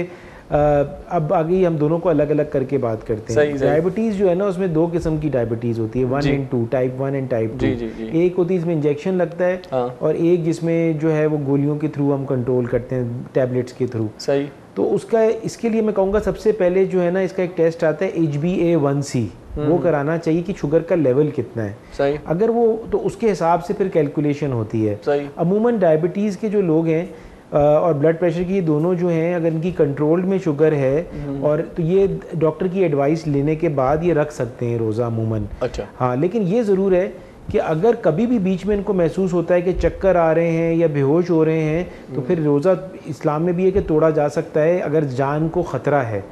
अब आगे हम दोनों को अलग अलग करके बात करते हैं। डायबिटीज़ जो है ना उसमें 2 किस्म की डायबिटीज़ होती है, 1 एंड 2, टाइप 1 एंड टाइप 2। एक होती है इसमें इंजेक्शन लगता है और एक जिसमें जो है वो गोलियों के थ्रू हम कंट्रोल करते हैं, टैबलेट्स के थ्रू। सही। तो उसका इसके लिए मैं कहूँगा सबसे पहले जो है ना इसका एक टेस्ट आता है HbA1c, वो कराना चाहिए कि शुगर का लेवल कितना है। सही। अगर वो तो उसके हिसाब से फिर कैलकुलेशन होती है। सही। अमूमन डायबिटीज़ के जो लोग हैं और ब्लड प्रेशर की, ये दोनों जो हैं अगर इनकी कंट्रोल में शुगर है और तो ये डॉक्टर की एडवाइस लेने के बाद ये रख सकते हैं रोज़ा अमूमन। अच्छा। हाँ, लेकिन ये ज़रूर है कि अगर कभी भी बीच में इनको महसूस होता है कि चक्कर आ रहे हैं या बेहोश हो रहे हैं तो फिर रोज़ा इस्लाम में भी है कि तोड़ा जा सकता है अगर जान को ख़तरा है।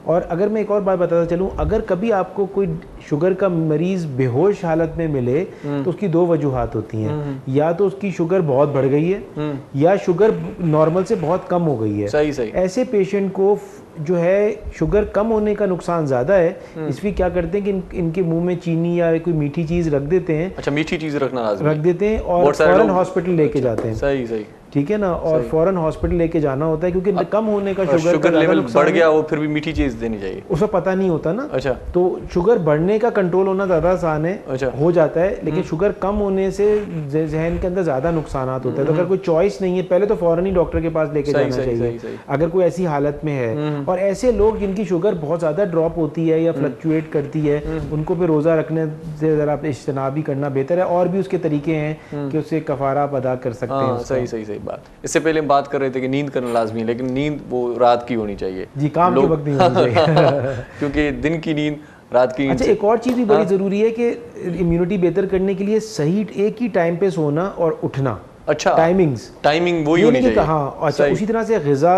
और अगर मैं एक और बात बताता चलूँ, अगर कभी आपको कोई शुगर का मरीज़ बेहोश हालत में मिले तो उसकी 2 वजूहात होती हैं, या तो उसकी शुगर बहुत बढ़ गई है या शुगर नॉर्मल से बहुत कम हो गई है। सही सही। ऐसे पेशेंट को जो है शुगर कम होने का नुकसान ज़्यादा है, इसलिए क्या करते हैं कि इनके मुंह में चीनी या कोई मीठी चीज़ रख देते हैं। अच्छा, मीठी चीज़ रखना रख देते हैं और फौरन हॉस्पिटल लेके जाते हैं। सही सही, ठीक है ना, और फौरन हॉस्पिटल लेके जाना होता है क्योंकि कम होने का शुगर लेवल बढ़ गया हो फिर भी मीठी चीज़ देनी चाहिए, उसका पता नहीं होता ना। अच्छा। तो शुगर बढ़ने का कंट्रोल होना ज़्यादा आसान है। अच्छा। हो जाता है, लेकिन शुगर कम होने से जहन के अंदर ज़्यादा नुकसान होते हैं। तो अगर कोई चॉइस नहीं है, पहले तो फौरन ही डॉक्टर के पास लेके जाना चाहिए अगर कोई ऐसी हालत में है। और ऐसे लोग जिनकी शुगर बहुत ज़्यादा ड्रॉप होती है या फ्लक्चुएट करती है, उनको फिर रोज़ा रखने से ज़रा इज्तनाब भी करना बेहतर है। और भी उसके तरीके हैं कि उससे कफारा आप अदा कर सकते हैं। सही सही सही बात। इससे पहले हम बात कर रहे थे कि नींद करना लाजमी है, लेकिन नींद वो रात की होनी चाहिए जी, काम के वक्त नहीं होनी चाहिए क्योंकि दिन की नींद रात की। अच्छा, एक और चीज़ भी बड़ी ज़रूरी है कि इम्यूनिटी बेहतर करने के लिए सही एक ही टाइम पे सोना और उठना। अच्छा, टाइमिंग वही होनी चाहिए। हाँ, अच्छा, उसी तरह से ग़िज़ा,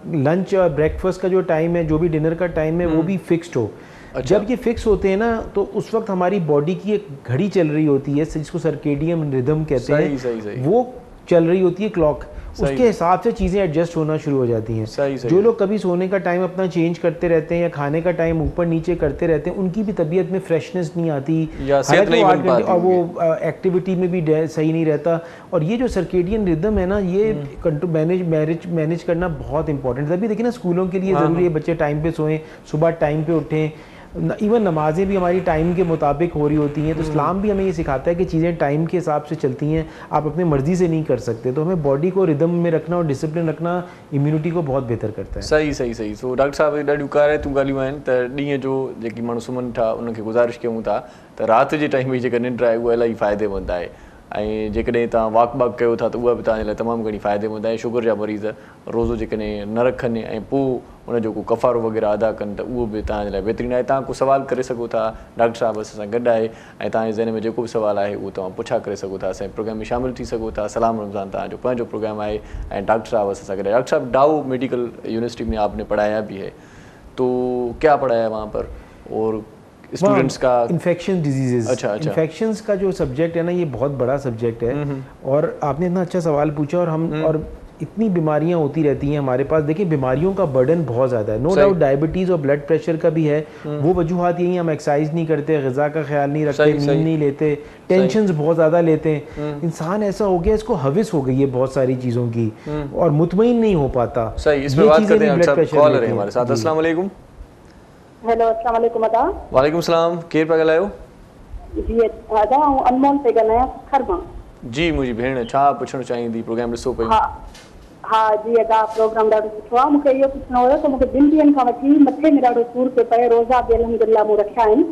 लंच और ब्रेकफास्ट का जो टाइम है, जो भी डिनर का टाइम है, वो भी फिक्स्ड हो। अच्छा। जब ये फिक्स होते हैं ना तो उस वक्त हमारी बॉडी की एक घड़ी चल रही होती है जिसको सर्केडियन रिदम कहते हैं। सही सही। वो चल रही होती है क्लॉक, उसके हिसाब से चीज़ें एडजस्ट होना शुरू हो जाती हैं। जो लोग कभी सोने का टाइम अपना चेंज करते रहते हैं या खाने का टाइम ऊपर नीचे करते रहते हैं, उनकी भी तबीयत में फ्रेशनेस नहीं आती और वो एक्टिविटी में भी सही नहीं रहता। और ये जो सर्केडियन रिदम है ना, ये मैनेज करना बहुत इंपॉर्टेंट है। तभी देखिए ना, स्कूलों के लिए ज़रूरी है बच्चे टाइम पे सोएं, सुबह टाइम पे उठें। इवन नमाजें भी हमारी टाइम के मुताबिक हो रही होती हैं। तो इस्लाम भी हमें ये सिखाता है कि चीज़ें टाइम के हिसाब से चलती हैं, आप अपनी मर्ज़ी से नहीं कर सकते। तो हमें बॉडी को रिदम में रखना और डिसिप्लिन रखना इम्यूनिटी को बहुत बेहतर करता है। सही सही सही। सो डॉक्टर साहब, ॾाढियूं कारियूं ॻाल्हियूं आहिनि त ॾींहं जो जेकी माण्हू सुम्हनि था उनखे गुज़ारिश कयूं था त राति जे टाइम जी जेका निंड आहे उहा इलाही फ़ाइदेमंद आहे। ऐं जेकॾहिं तव्हां वॉक कयो था त उहा बि तव्हांजे लाइ तमामु घणी फ़ाइदेमंद आहे। शुगर जा मरीज़ रोज़ो जेकॾहिं न रखनि ऐं पोइ उनजो को कफ़ारो वग़ैरह अदा कनि त उहो बि तव्हांजे लाइ बहितरीनु आहे। तव्हां को सवाल करे सघो था, डॉक्टर साहिब असां गॾु आहे ऐं तव्हांजे ज़हन में जेको बि सवाल आहे उहो तव्हां पुछा करे सघो था। असांजे प्रोग्राम में शामिलु थी सघो था। सलाम रमज़ान तव्हांजो पंहिंजो प्रोग्राम आहे ऐं डॉक्टर साहब असां सां गॾु आहे। डॉक्टर साहब, डाउ मेडिकल यूनिवर्सिटी में आपने पढ़ाया भी है, तो क्या पढ़ाया वहाँ पर और स्टूडेंट्स का? Infection diseases. अच्छा अच्छा। इन्फेक्शंस का जो सब्जेक्ट है ना, ये बहुत बड़ा सब्जेक्ट है। और आपने इतना अच्छा सवाल पूछा और इतनी बीमारियां होती रहती हैं हमारे पास। देखिए, बीमारियों का बर्डन बहुत ज़्यादा है। नो डाउट डायबिटीज़ और ब्लड प्रेशर का भी है। वो वजूहात यही, हम एक्सरसाइज नहीं करते, ग़िज़ा का ख्याल नहीं रखते, नींद नहीं लेते, टेंशन्स बहुत ज़्यादा लेते हैं। इंसान ऐसा हो गया, इसको हविस हो गई है बहुत सारी चीज़ों की और मुतमईन नहीं हो पाता। सही, इस पे बात करते हैं। कॉलर है हमारे साथ। अस्सलाम वालेकुम। हेलो, अस्सलाम वालेकुम। अदा वालेकुम सलाम। केर पिया ॻाल्हायो? जी अदा, अनमोल पे ॻाल्हायां खरबा। जी मुंहिंजी भेण, छा पुछणु चाहींदी? प्रोग्राम ॾिसो पई? हा जी अदा, प्रोग्राम ॾाढो सुठो आहे। मूंखे इहो पुछणो हुयो त मूंखे 2 ॾींहंनि खां वठी मथे में ॾाढो सूर पियो पए। रोज़ा बि अल्हम्दुलिल्लाह मूं रखिया आहिनि,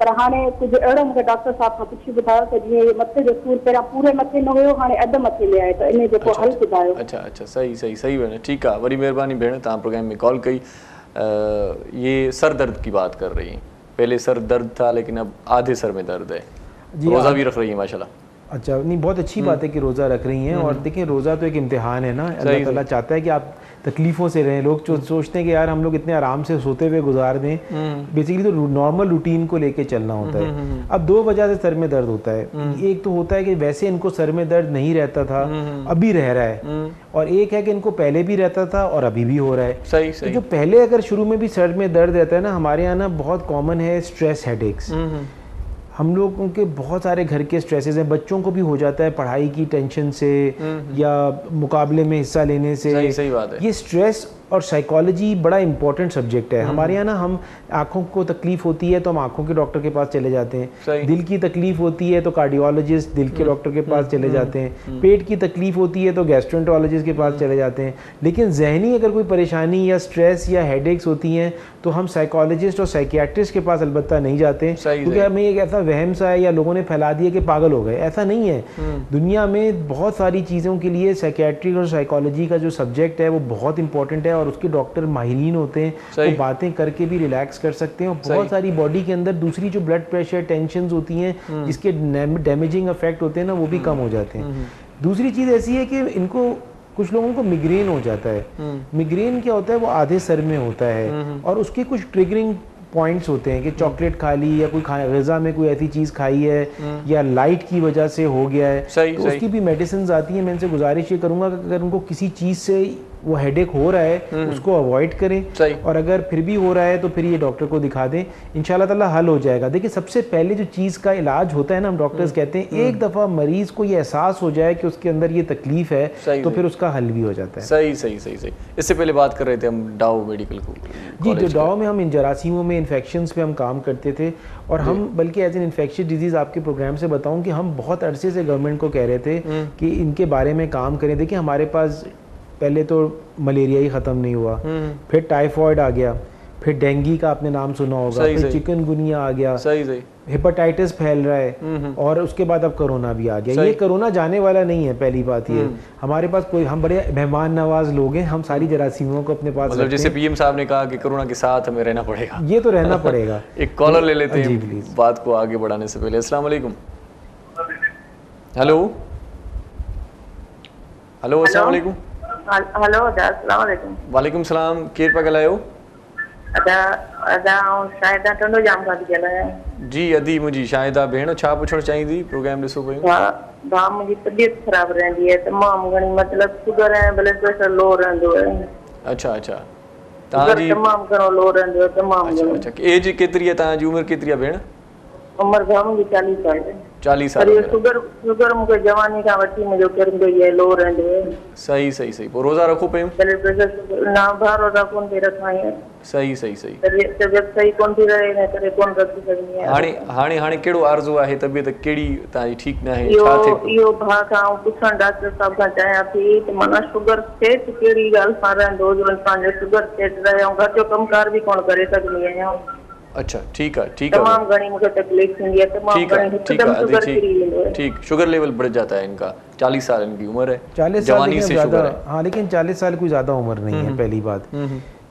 पर हाणे कुझु अहिड़ो मूंखे डॉक्टर साहब खां पुछी ॿुधायो त जीअं मथे जो सूर पहिरियां पूरे मथे न हुयो, हाणे अधु मथे में आहे, त इन जो को हल ॿुधायो। अच्छा अच्छा, सही सही सही भेण, ठीकु आहे। वरी महिरबानी भेण, तव्हां प्रोग्राम में कॉल कई। ये सर दर्द की बात कर रही हैं। पहले सर दर्द था लेकिन अब आधे सर में दर्द है। रोज़ा भी रख रही है माशाल्लाह। अच्छा, नहीं, बहुत अच्छी बात है कि रोज़ा रख रही हैं। और देखिए, रोज़ा तो एक इम्तिहान है ना, अल्लाह ताला चाहता है कि आप तकलीफ़ों से रहें। लोग सोचते हैं कि यार हम लोग इतने आराम से सोते हुए गुजार दें। बेसिकली तो नॉर्मल रूटीन को लेके चलना होता है। अब 2 वजह से सर में दर्द होता है। एक तो होता है कि वैसे इनको सर में दर्द नहीं रहता था, अभी रह रहा है, और एक है कि इनको पहले भी रहता था और अभी भी हो रहा है। सही सही। तो जो पहले अगर शुरू में भी सर में दर्द रहता है ना, हमारे यहाँ ना बहुत कॉमन है स्ट्रेस हेडेक्स। हम लोगों के बहुत सारे घर के स्ट्रेसेस हैं, बच्चों को भी हो जाता है पढ़ाई की टेंशन से या मुकाबले में हिस्सा लेने से। सही बात है। ये स्ट्रेस और साइकोलॉजी बड़ा इंपॉर्टेंट सब्जेक्ट है। हमारे यहाँ ना हम आँखों को तकलीफ होती है तो हम आँखों के डॉक्टर के पास चले जाते हैं, दिल की तकलीफ होती है तो कार्डियोलॉजिस्ट दिल के डॉक्टर के पास चले जाते हैं, पेट की तकलीफ होती है तो गैस्ट्रोएंटरोलॉजिस्ट के पास चले जाते हैं। लेकिन जहनी अगर कोई परेशानी या स्ट्रेस या हेडेक्स होती हैं तो हम साइकोलॉजिस्ट और साइकियाट्रिस्ट के पास अलबत्ता नहीं जाते, क्योंकि हमें एक ऐसा वहम सा है या लोगों ने फैला दिया कि पागल हो गए। ऐसा नहीं है, दुनिया में बहुत सारी चीज़ों के लिए साइकियाट्री और साइकोलॉजी का जो सब्जेक्ट है वो बहुत इंपॉर्टेंट है, और उसके डॉक्टर माहिरीन होते हैं, वो बातें करके भी रिलैक्स कर सकते हैं। और बहुत सारी बॉडी के अंदर दूसरी जो ब्लड प्रेशर टेंशन होती हैं जिसके डैमेजिंग इफेक्ट होते हैं ना, वो भी कम हो जाते हैं। दूसरी चीज़ ऐसी है कि इनको कुछ लोगों को मिग्रेन हो जाता है। मिग्रेन क्या होता है, वो आधे सर में होता है और उसके कुछ ट्रिगरिंग पॉइंट्स होते हैं कि चॉकलेट खा ली या कोई ग़िज़ा में कोई ऐसी चीज़ खाई है या लाइट की वजह से हो गया है, तो उसकी भी मेडिसिन आती है। मैं इनसे गुजारिश ये करूँगा कि अगर उनको किसी चीज़ से वो हेडेक हो रहा है उसको अवॉइड करें, और अगर फिर भी हो रहा है तो फिर ये डॉक्टर को दिखा दें, इंशाल्लाह ताला हल हो जाएगा। देखिए सबसे पहले जो चीज़ का इलाज होता है ना, हम डॉक्टर्स कहते हैं एक दफ़ा मरीज़ को ये एहसास हो जाए कि उसके अंदर ये तकलीफ है तो फिर उसका हल भी हो जाता है। सही। इससे पहले बात कर रहे थे हम डाओ मेडिकल को। जी, तो डाओ में हम जरासीमों में इन्फेक्शंस पे हम काम करते थे, और हम बल्कि एज एन इन्फेक्शियस डिजीज़ आपके प्रोग्राम से बताऊं कि हम बहुत अरसे से गवर्नमेंट को कह रहे थे कि इनके बारे में काम करें। देखिए हमारे पास पहले तो मलेरिया ही ख़त्म नहीं हुआ, फिर टाइफॉइड आ गया, फिर डेंगू का आपने नाम सुना होगा, फिर चिकनगुनिया आ गया, हेपेटाइटिस फैल रहा है, और उसके बाद अब कोरोना भी आ गया। ये कोरोना जाने वाला नहीं है, पहली बात ये। हमारे पास कोई, हम बड़े मेहमान नवाज लोग हैं, हम सारी जरासीमों को अपने पास, मतलब जैसे पीएम साहब ने कहा कि कोरोना के साथ हमें रहना पड़ेगा, ये तो रहना पड़ेगा। एक कॉलर ले लेते हैं बात को आगे बढ़ाने से पहले। अस्सलाम वालेकुम। हेलो अस्सलाम वालेकुम। हेलो अस्सलाम वालेकुम। वालेकुम सलाम, केर पिया ॻाल्हायो? शाहिदा टंडो जाम खां थी ॻाल्हायां। जी अदी मुंहिंजी शाहिदा भेण, छा पुछणु चाहींदी? प्रोग्राम ॾिसो पियो। भाउ मुंहिंजी तबियत ख़राब रहंदी है, तमामु घणी, मतलब शुगर ऐं ब्लड प्रेशर लो रहंदो है। अच्छा तव्हांजी तमामु घणो लो रहंदो है, तमामु घणो। अच्छा एज केतिरी आहे तव्हांजी? उमिरि केतिरी आहे भेण? उमिरि भाउ मुंहिंजी 40 साल है। 40 साल। शुगर मूंखे जवानी खां वठी मुंहिंजो किरंदो ई आहे, लो रहंदो है। सही। पोइ रोज़ा रखो पियूं? ब्लड प्रेशर ना भाउ रोज़ा कोन थी रखां है। सही। तबियत सही कोन थी रहे, इन करे कोन रखी सघंदी आहियां। हाणे कहिड़ो आरज़ू आहे? तबियत कहिड़ी तव्हांजी ठीकु न आहे? छा थिए? इहो भाउ खां पुछण डॉक्टर साहब खां चाहियां थी त माना शुगर सेट कहिड़ी ॻाल्हि सां रहंदो, जो असांजो शुगर सेट रहे, ऐं घर जो कमकार भी कोन करे सघंदी आहियां। अच्छा ठीक है। तमाम घणी मुझे तकलीफ थी है, तमाम घणी एकदम शुगर फ्री है। ठीक, शुगर लेवल बढ़ जाता है इनका। 40 साल इनकी उम्र है, 40 जवानी से शुगर है। हाँ, लेकिन 40 साल कोई ज़्यादा उम्र नहीं है। पहली बात,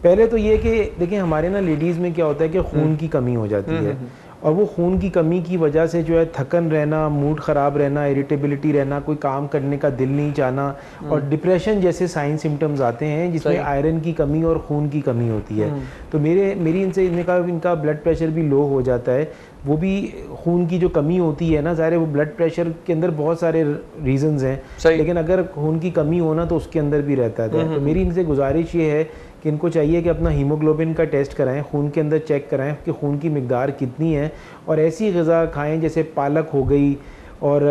पहले तो ये कि देखिए हमारे ना लेडीज़ में क्या होता है कि खून की कमी हो जाती है, और वो खून की कमी की वजह से जो है थकन रहना, मूड ख़राब रहना, इरिटेबिलिटी रहना, कोई काम करने का दिल नहीं चाहना, और डिप्रेशन जैसे साइन सिम्टम्स आते हैं जिसमें आयरन की कमी और खून की कमी होती है। तो मेरी इनसे इनका ब्लड प्रेशर भी लो हो जाता है। वो भी खून की जो कमी होती है ना, ज़ाहिर वो ब्लड प्रेशर के अंदर बहुत सारे रीजंस हैं, लेकिन अगर खून की कमी हो ना तो उसके अंदर भी रहता है। तो मेरी इनसे गुजारिश ये है कि इनको चाहिए कि अपना हीमोग्लोबिन का टेस्ट कराएं, खून के अंदर चेक कराएं कि खून की मिकदार कितनी है, और ऐसी ग़िज़ा खाएं जैसे पालक हो गई, और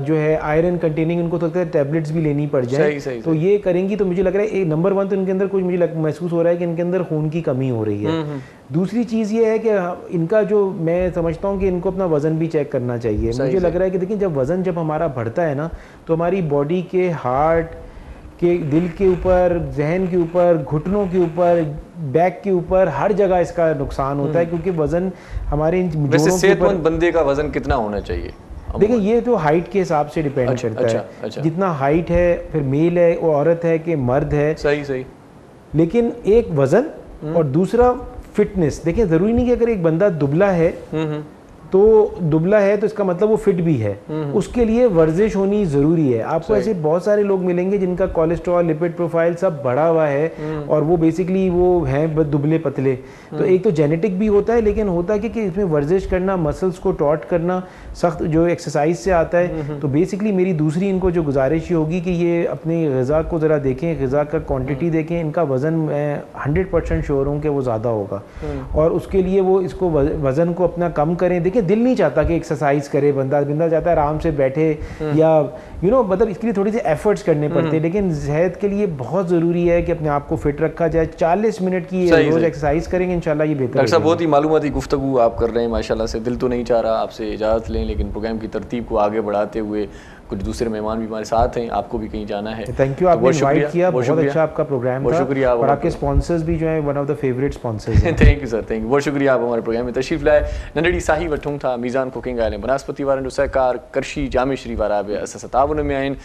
जो है आयरन कंटेनिंग, उनको तो लगता है टैबलेट्स भी लेनी पड़ जाए। तो ये करेंगी तो मुझे लग रहा है नंबर 1 तो इनके अंदर कुछ मुझे महसूस हो रहा है कि इनके अंदर खून की कमी हो रही है। दूसरी चीज़ ये है कि इनका जो, मैं समझता हूँ कि इनको अपना वज़न भी चेक करना चाहिए। मुझे लग रहा है कि देखिए जब हमारा बढ़ता है ना, तो हमारी बॉडी के, हार्ट के, दिल के ऊपर, जहन के ऊपर, घुटनों के ऊपर, बैक के ऊपर, हर जगह इसका नुकसान होता है, क्योंकि वज़न हमारे इन जोड़ों के ऊपर। सेहतमंद बंदे का वज़न कितना होना चाहिए? देखिए ये तो हाइट के हिसाब से डिपेंड करता है। जितना हाइट है, फिर मेल है, वो औरत है कि मर्द है। सही। लेकिन एक वज़न और दूसरा फिटनेस। देखिए ज़रूरी नहीं कि अगर एक बंदा दुबला है तो इसका मतलब वो फिट भी है, उसके लिए वर्जिश होनी ज़रूरी है। आपको ऐसे बहुत सारे लोग मिलेंगे जिनका कोलेस्ट्रॉल, लिपिड प्रोफाइल सब बढ़ा हुआ है, और वो बेसिकली वो हैं दुबले पतले। तो एक तो जेनेटिक भी होता है, लेकिन होता है कि इसमें वर्जिश करना, मसल्स को टॉट करना, सख्त जो एक्सरसाइज से आता है। तो बेसिकली मेरी दूसरी इनको जो गुजारिश ही होगी कि ये अपनी ग़िज़ा को ज़रा देखें, ग़िज़ा का क्वान्टिटी देखें। इनका वज़न मैं 100% श्योर हूँ कि वो ज़्यादा होगा, और उसके लिए वो इसको वज़न को अपना कम करें। देखिए दिल नहीं चाहता कि एक्सरसाइज करे, बंदा चाहता है आराम से बैठे या मतलब इसके लिए थोड़ी सी एफर्ट्स करने पड़ते हैं। लेकिन सेहत के लिए बहुत ज़रूरी है कि अपने आप को फिट रखा जाए। 40 मिनट की रोज़ एक्सरसाइज करेंगे इंशाल्लाह ये बेहतर। डॉक्टर साहब बहुत ही मालूमाती गुफ्तगू आप कर रहे हैं माशाल्लाह से। दिल तो नहीं चाह रहा आपसे इजाज़त लें, लेकिन प्रोग्राम की तरतीब को आगे बढ़ाते हुए कुछ दूसरे मेहमान भी हमारे साथ हैं, आपको भी कहीं जाना है। थैंक यू, आपने इनवाइट किया, बहुत अच्छा आपका प्रोग्राम था। शुक्रिया, और आपके स्पॉन्सर्स भी जो है one of the favourite sponsors हैं। Thank you sir, thank you, बहुत शुक्रिया आप हमारे प्रोग्राम में तशरीफ़ लाए। नंढड़ी साही वठूं था मीज़ान कुकिंग आयल बनास्पति वारनि जो सहकार करशी जामे श्री वारा बि असां सां ताउन में आहिनि।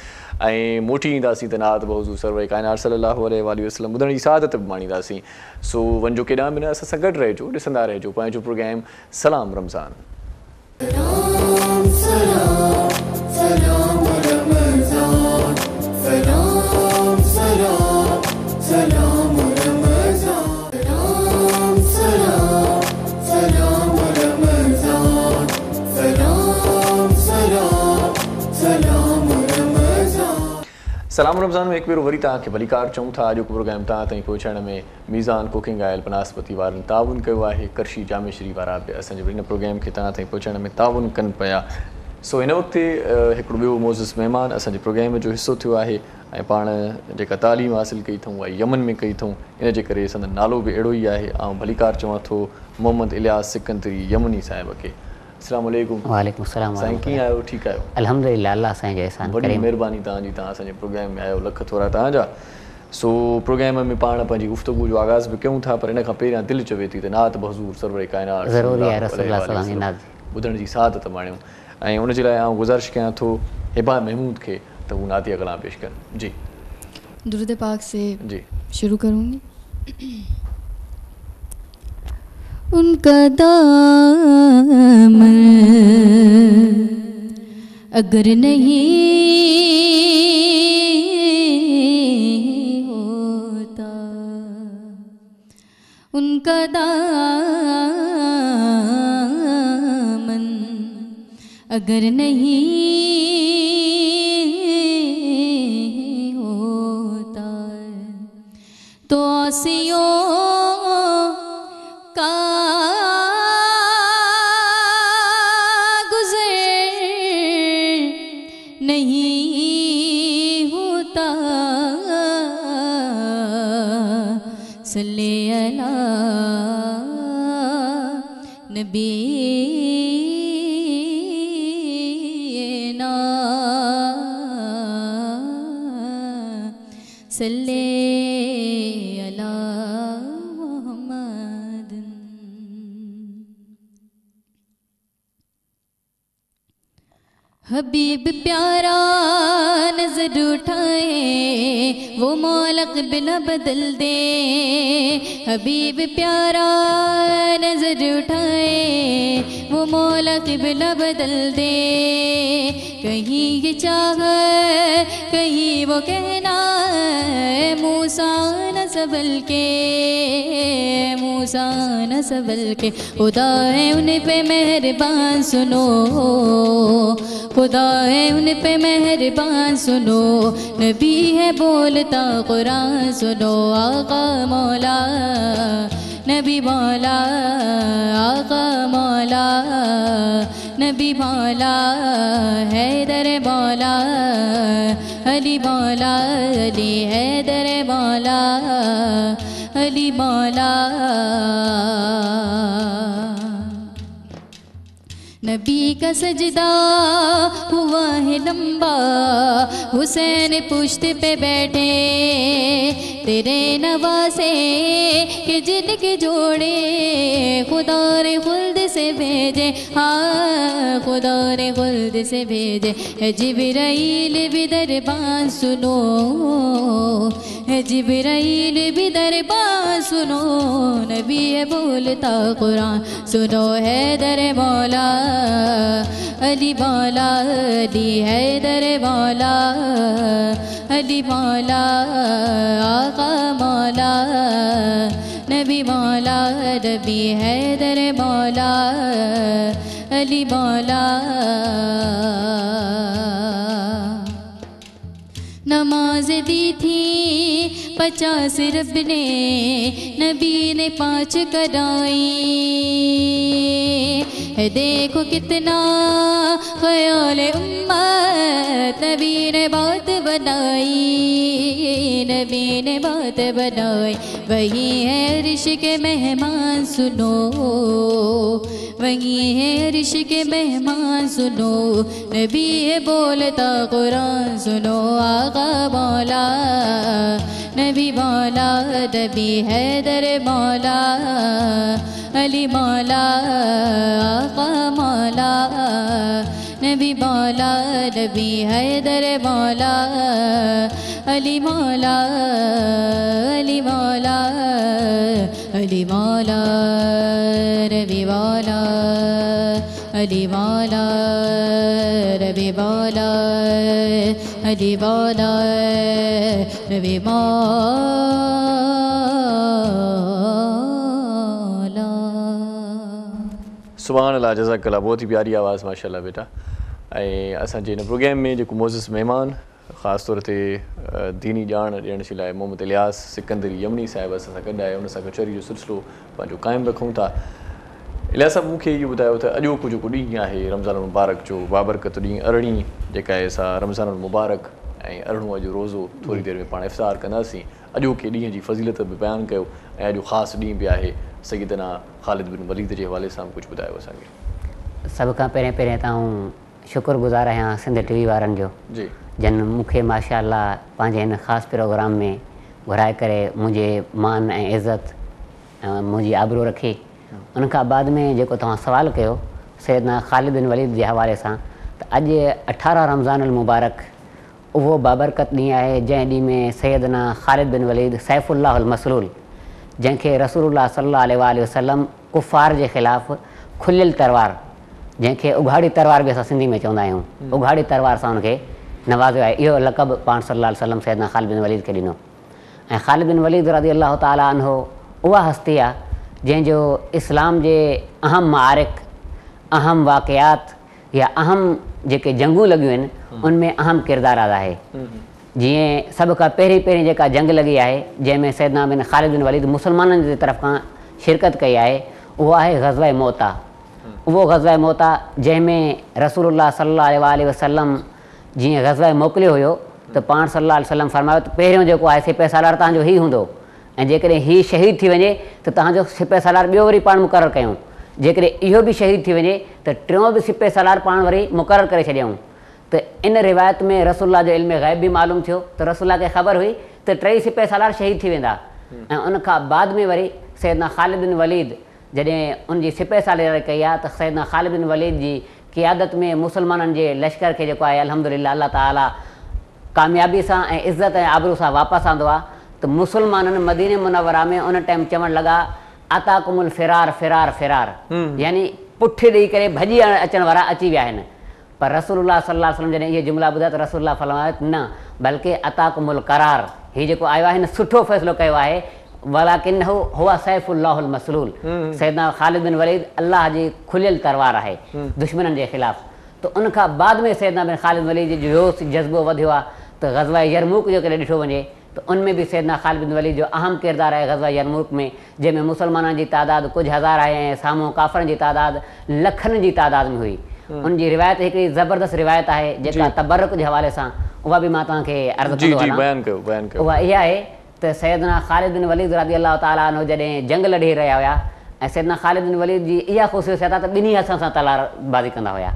ऐं मोटी ईंदासीं त नात बहूज़ूर सरवर कायनात सल्लल्लाहु अलैहि वसल्लम ॿुधण जी सआदत बि माणींदासीं। सो वञो केॾांहुं बि न, असां सां गॾु रहिजो, ॾिसंदा रहिजो पंहिंजो प्रोग्राम सलाम रमज़ान। सलाम रमज़ान में एक भेरो वरी तव्हांखे भलीकार चऊं था। अॼु प्रोग्राम तव्हां ताईं पहुचाइण में मीज़ान कुकिंग आयल बनास्पति वारनि ताउन कयो आहे। करशी जामे श्री वारा बि असांजे हिन प्रोग्राम खे तव्हां ताईं पहुचाइण में ताउन कनि पिया। सो हिन वक़्तु हिकिड़ो ॿियो मोज़िज़ महिमान असांजे प्रोग्राम जो हिसो थियो आहे ऐं पाण जेका तालीम हासिलु कई अथऊं उहा यमन में कई अथऊं, इन जे करे असांजो नालो बि अहिड़ो ई आहे। ऐं भलीकार चवां थो मोहम्मद इलियास सिकंदरी यमनी साहिब खे। अस्सलाम वालेकुम। वालेकुम सलाम। साईं कीअं आहियो? ठीकु आहियो? अल्हम्दुलिल्लाह, अल्लाह असांजे एहसान करे। वॾी महिरबानी तव्हांजी, तव्हां असांजे प्रोग्राम में आयो, लख थोरा तव्हांजा। सो प्रोग्राम में पाण पंहिंजी गुफ़्तगू जो आगाज़ बि कयूं था, पर इन खां पहिरियां दिलि चवे थी त नात बहज़ूर सरवर कायनात ॿुधण जी सआदत माणियूं। ऐं उनजे लाइ आउं गुज़ारिश कयां थो हिबा महमूद खे त हू नातिया कलाम पेश कनि। जी दुरूद पाक से जी शुरू करूँगी। उनका दामन अगर नहीं होता, उनका दामन अगर नहीं होता तो आसियों का गुज़र नहीं होता। सल्ले अला नबी सल्ले अला मोहम्मद। हबीब प्यारा नजर उठाए वो मौला क़िबला बदल दे। हबीब प्यारा नजर उठाए वो मौला क़िबला बदल दे। कहीं ये चाह कहीं वो कहना मूसा न सबल के, मूसा न सबल के। खुदा है उन पे मेहरबान सुनो, खुदा है उन पे मेहरबान सुनो। नबी है बोलता कुरान सुनो। आका मौला नबी मौला, आका मौला नबी मौला, हैदर मौला अली मौला, अली हैदर मौला अली मौला। नबी का सजदा हुआ है लंबा, हुसैन पुश्त पे बैठे तेरे नवासे के जिनके जोड़े खुदा रे खुल्द से भेजे। हाँ खुदा रे खुल्द से भेजे। है जिब्राइल भी दरबार सुनो, है जिब्राइल भी दरबार सुनो। नबी है बोलता कुरान सुनो। हैदर मौला अली मौला, अली हैदर मौला अली मौला, आका मौला नबी मौला, नबी हैदर मौला अली मौला। नमाज दी थी 50 रब ने, नबी ने 5 कराई। है देखो कितना ख्याल उम्मत, नबी ने बात बनाई, नबी ने बात बनाई। वही है अर्श के मेहमान सुनो, वही है अर्श के मेहमान सुनो, नबी है बोलता कुरान सुनो। आका मौला नबी मौला, नबी हैदर मौला, अली मौला, आका मौला नबी मौला, नबी हैदर मौला, अली मौला, अली मौला, अली मौला, नबी मौला, अली मौला, नबी मौला, अली मौला, नबी मौला। सुभान अल्लाह, जज़ाकल्लाह, बहुत ही प्यारी आवाज़ माशाल्लाह बेटा। ऐं असांजे हिन प्रोग्राम में जेको मोज़िज़ महिमान ख़ासि तौर ते दीनी ॼाण ॾियण जे लाइ मोहम्मद इलियास सिकंदरी यमनी साहिब असां सां गॾु आहे, उन सां कचहरी जो सिलसिलो पंहिंजो क़ाइमु रखूं था। इलियास साहिब, मूंखे इहो ॿुधायो त अॼोको जेको ॾींहुं आहे रमज़ान मुबारक जो, बाबरकत ॾींहुं अरिड़हीं जेका आहे सा रमज़ान मुबारक ऐं अरिड़हों अॼु रोज़ो, थोरी देरि में पाण इफ़्तार कंदासीं। अॼोके ॾींहं जी फज़ीलत बि बयानु कयो ऐं अॼु ख़ासि ॾींहुं बि आहे सैयदना ख़ालिद बिन वलीद जे हवाले सां कुझु ॿुधायो असांखे। सभ खां पहिरें तव्हां शुक्रगुज़ार आहियां सिंध टीवी वारनि जो, जी, जन मूंखे माशाअल्लाह पंहिंजे हिन ख़ासि प्रोग्राम में घुराए करे मुंहिंजे मान ऐं इज़त ऐं मुंहिंजी आबरू रखी। उनखां बाद में जेको तव्हां सवालु कयो सैयदना ख़ालिद बिन वलीद जे हवाले सां, त अॼु 18 रमज़ान मुबारक उहो बाबरकत ॾींहुं आहे जंहिं ॾींहुं में सैयदना ख़ालिद बिन वलीद सैफ़ुल्लाहुल मसलूल, जंहिंखे रसूलुल्लाह सल्लल्लाहु अलैहि वसल्लम कुफ़ार जे ख़िलाफ़ु खुलियल तलवार, जंहिंखे उघाड़ी तलवार बि असां सिंधी में चवंदा आहियूं, उघाड़ी तलवार सां हुनखे नवाज़ियो आहे। इहो लक़ब पाण सल्लल्लाहु अलैहि वसल्लम सैयदना ख़ालिद बिन वलीद खे ॾिनो। ऐं ख़ालिद बिन वलीद रज़ी अल्लाह ताला अन्हो उहा हस्ती आहे जंहिंजो इस्लाम जे अहम मारिक, अहम वाक़ियात या अहम जेके जंगूं लॻियूं आहिनि उनमें अहम किरदारु अदा आहे। जीअं सभ खां पहिरीं जेका जंग लॻी आहे जंहिंमें सैयदना बिन ख़ालिद बिन वलीद मुसलमाननि जी तरफ़ खां शिरकत कई आहे, उहो आहे ग़ज़वा मोता। उहो ग़ज़वा मोता जंहिंमें रसूलुल्लाह सल्लल्लाहु अलैहि वसल्लम जीअं ग़ज़वा मोकिलियो हुयो त पाण सल्लल्लाहु अलैहि वसल्लम फरमायो त पहिरियों जेको आहे सिपह सालार तव्हांजो हीउ हूंदो, ऐं जेकॾहिं हीउ शहीद थी वञे त तव्हांजो सिपह सालार ॿियो वरी पाण मुक़ररु कयूं, जेकॾहिं इहो बि शहीद थी वञे त टियों बि सिपह सालार पाण वरी मुक़ररु करे छॾियऊं। त इन रिवायत में रसूलुल्लाह जो इल्म ग़ैब बि मालूम थियो त रसूलुल्लाह खे ख़बर हुई त 3 सिपह सालार शहीद थी वेंदा। ऐं उनखां बाद में वरी सैयदना ख़ालिद बिन वलीद जॾहिं उनजी सिपह सालारी कई आहे त सैयदना ख़ालिद बिन वलीद जी क़ियादत में मुसलमाननि जे लश्कर खे जेको आहे अल्हम्दुलिल्लाह अल्लाह ताला कामयाबी सां ऐं इज़त ऐं आबरू सां वापसि आंदो आहे। त मुसलमाननि मदीने मुनव्वरा में उन टाइम चवणु लॻा अताकुमुल फ़िरार फ़िरार फ़िरार, यानी पुठि ॾेई करे भॼी अचण वारा अची विया आहिनि। पर रसूलुल्लाह सल्लल्लाहु अलैहि वसल्लम जॾहिं इहे जुमिला ॿुधा त रसूलुल्लाह फरमायो न, बल्कि अताकुमुल करार, हीउ जेको आयो आहे हिन सुठो फ़ैसिलो कयो आहे। वलाकिन्नहु हुवा सैफ़ुल्लाहुल मसलूल, सैयदना ख़ालिद बिन वलीद अल्लाह जी खुलियल तलवार आहे दुश्मननि जे ख़िलाफ़। त उनखां बाद में सैयदना बिन ख़ालिद वलीद जो जोश जज़्बो वधियो आहे। त ग़ज़वा यरमूक जो कॾहिं ॾिठो वञे त उनमें बि सैयदना ख़ालिद बिन वलीद जो अहम किरदारु आहे ग़ज़वा यरमूक में, जंहिंमें मुसलमाननि जी तादाद कुझु हज़ार आहे ऐं साम्हूं काफ़रनि जी तादाद लखनि जी तादाद में हुई। उनजी रिवायत हिकिड़ी ज़बरदस्त रिवायत आहे जेका तबरुक जे हवाले सां, उहा बि मां तव्हांखे अर्ज़ु कंदो आहियां। उहा इहा आहे त सैयदना ख़ालिद बिन वलीद रज़ी अल्लाह ताला अन्हु जॾहिं जंग लड़ी रहिया हुया ऐं सैयदना ख़ालिद बिन वलीद जी इहा ख़ुसूसियत आहे त ॿिन्ही हथनि सां तलवारबाज़ी कंदा हुया।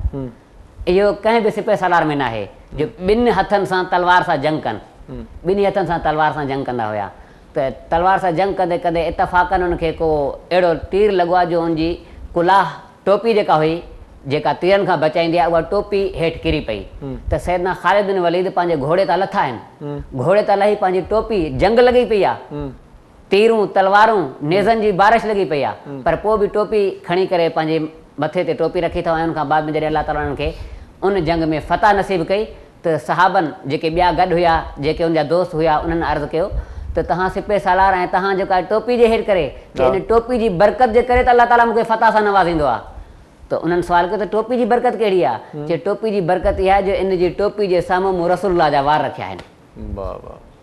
इहो कंहिं बि सिपह सालार में न आहे जो ॿिनि हथनि सां तलवार सां जंग कनि, ॿिन्ही हथनि सां तलवार सां जंग कंदा हुया। त तलवार सां जंग कंदे कंदे इतफ़ाक़नि उनखे को अहिड़ो तीर लॻो आहे जो उनजी कुलाह टोपी जेका हुई जेका तीरनि खां बचाईंदी आहे उहा टोपी हेठि किरी पई। त सैयदना ख़ालिद बिन वलीद पंहिंजे घोड़े तां लथा आहिनि, घोड़े तां लही पंहिंजी टोपी जंग लॻी पई आहे, तीरूं तलवारूं नेज़नि जी बारिश लॻी पई आहे, पर पोइ बि टोपी खणी करे पंहिंजे मथे ते टोपी रखी अथऊं। ऐं उनखां बाद में जॾहिं अल्लाह ताला उन्हनि खे उन जंग में फ़तह नसीब कई त सहाबनि जेके ॿिया गॾु हुया, जेके उनजा दोस्त हुया, उन्हनि अर्ज़ु कयो त तव्हां सिपह सालार ऐं तव्हां जेका टोपी जे हेठि करे इन टोपी जी बरकत जे करे त अल्लाह ताला मूंखे फ़तह सां नवाज़ींदो आहे। त उन्हनि सुवाल कयो त टोपी जी बरकत कहिड़ी आहे? जे टोपी जी बरकत इहा आहे जो इन जी टोपी जे साम्हूं मूं रसूलुल्लाह जा वार रखिया आहिनि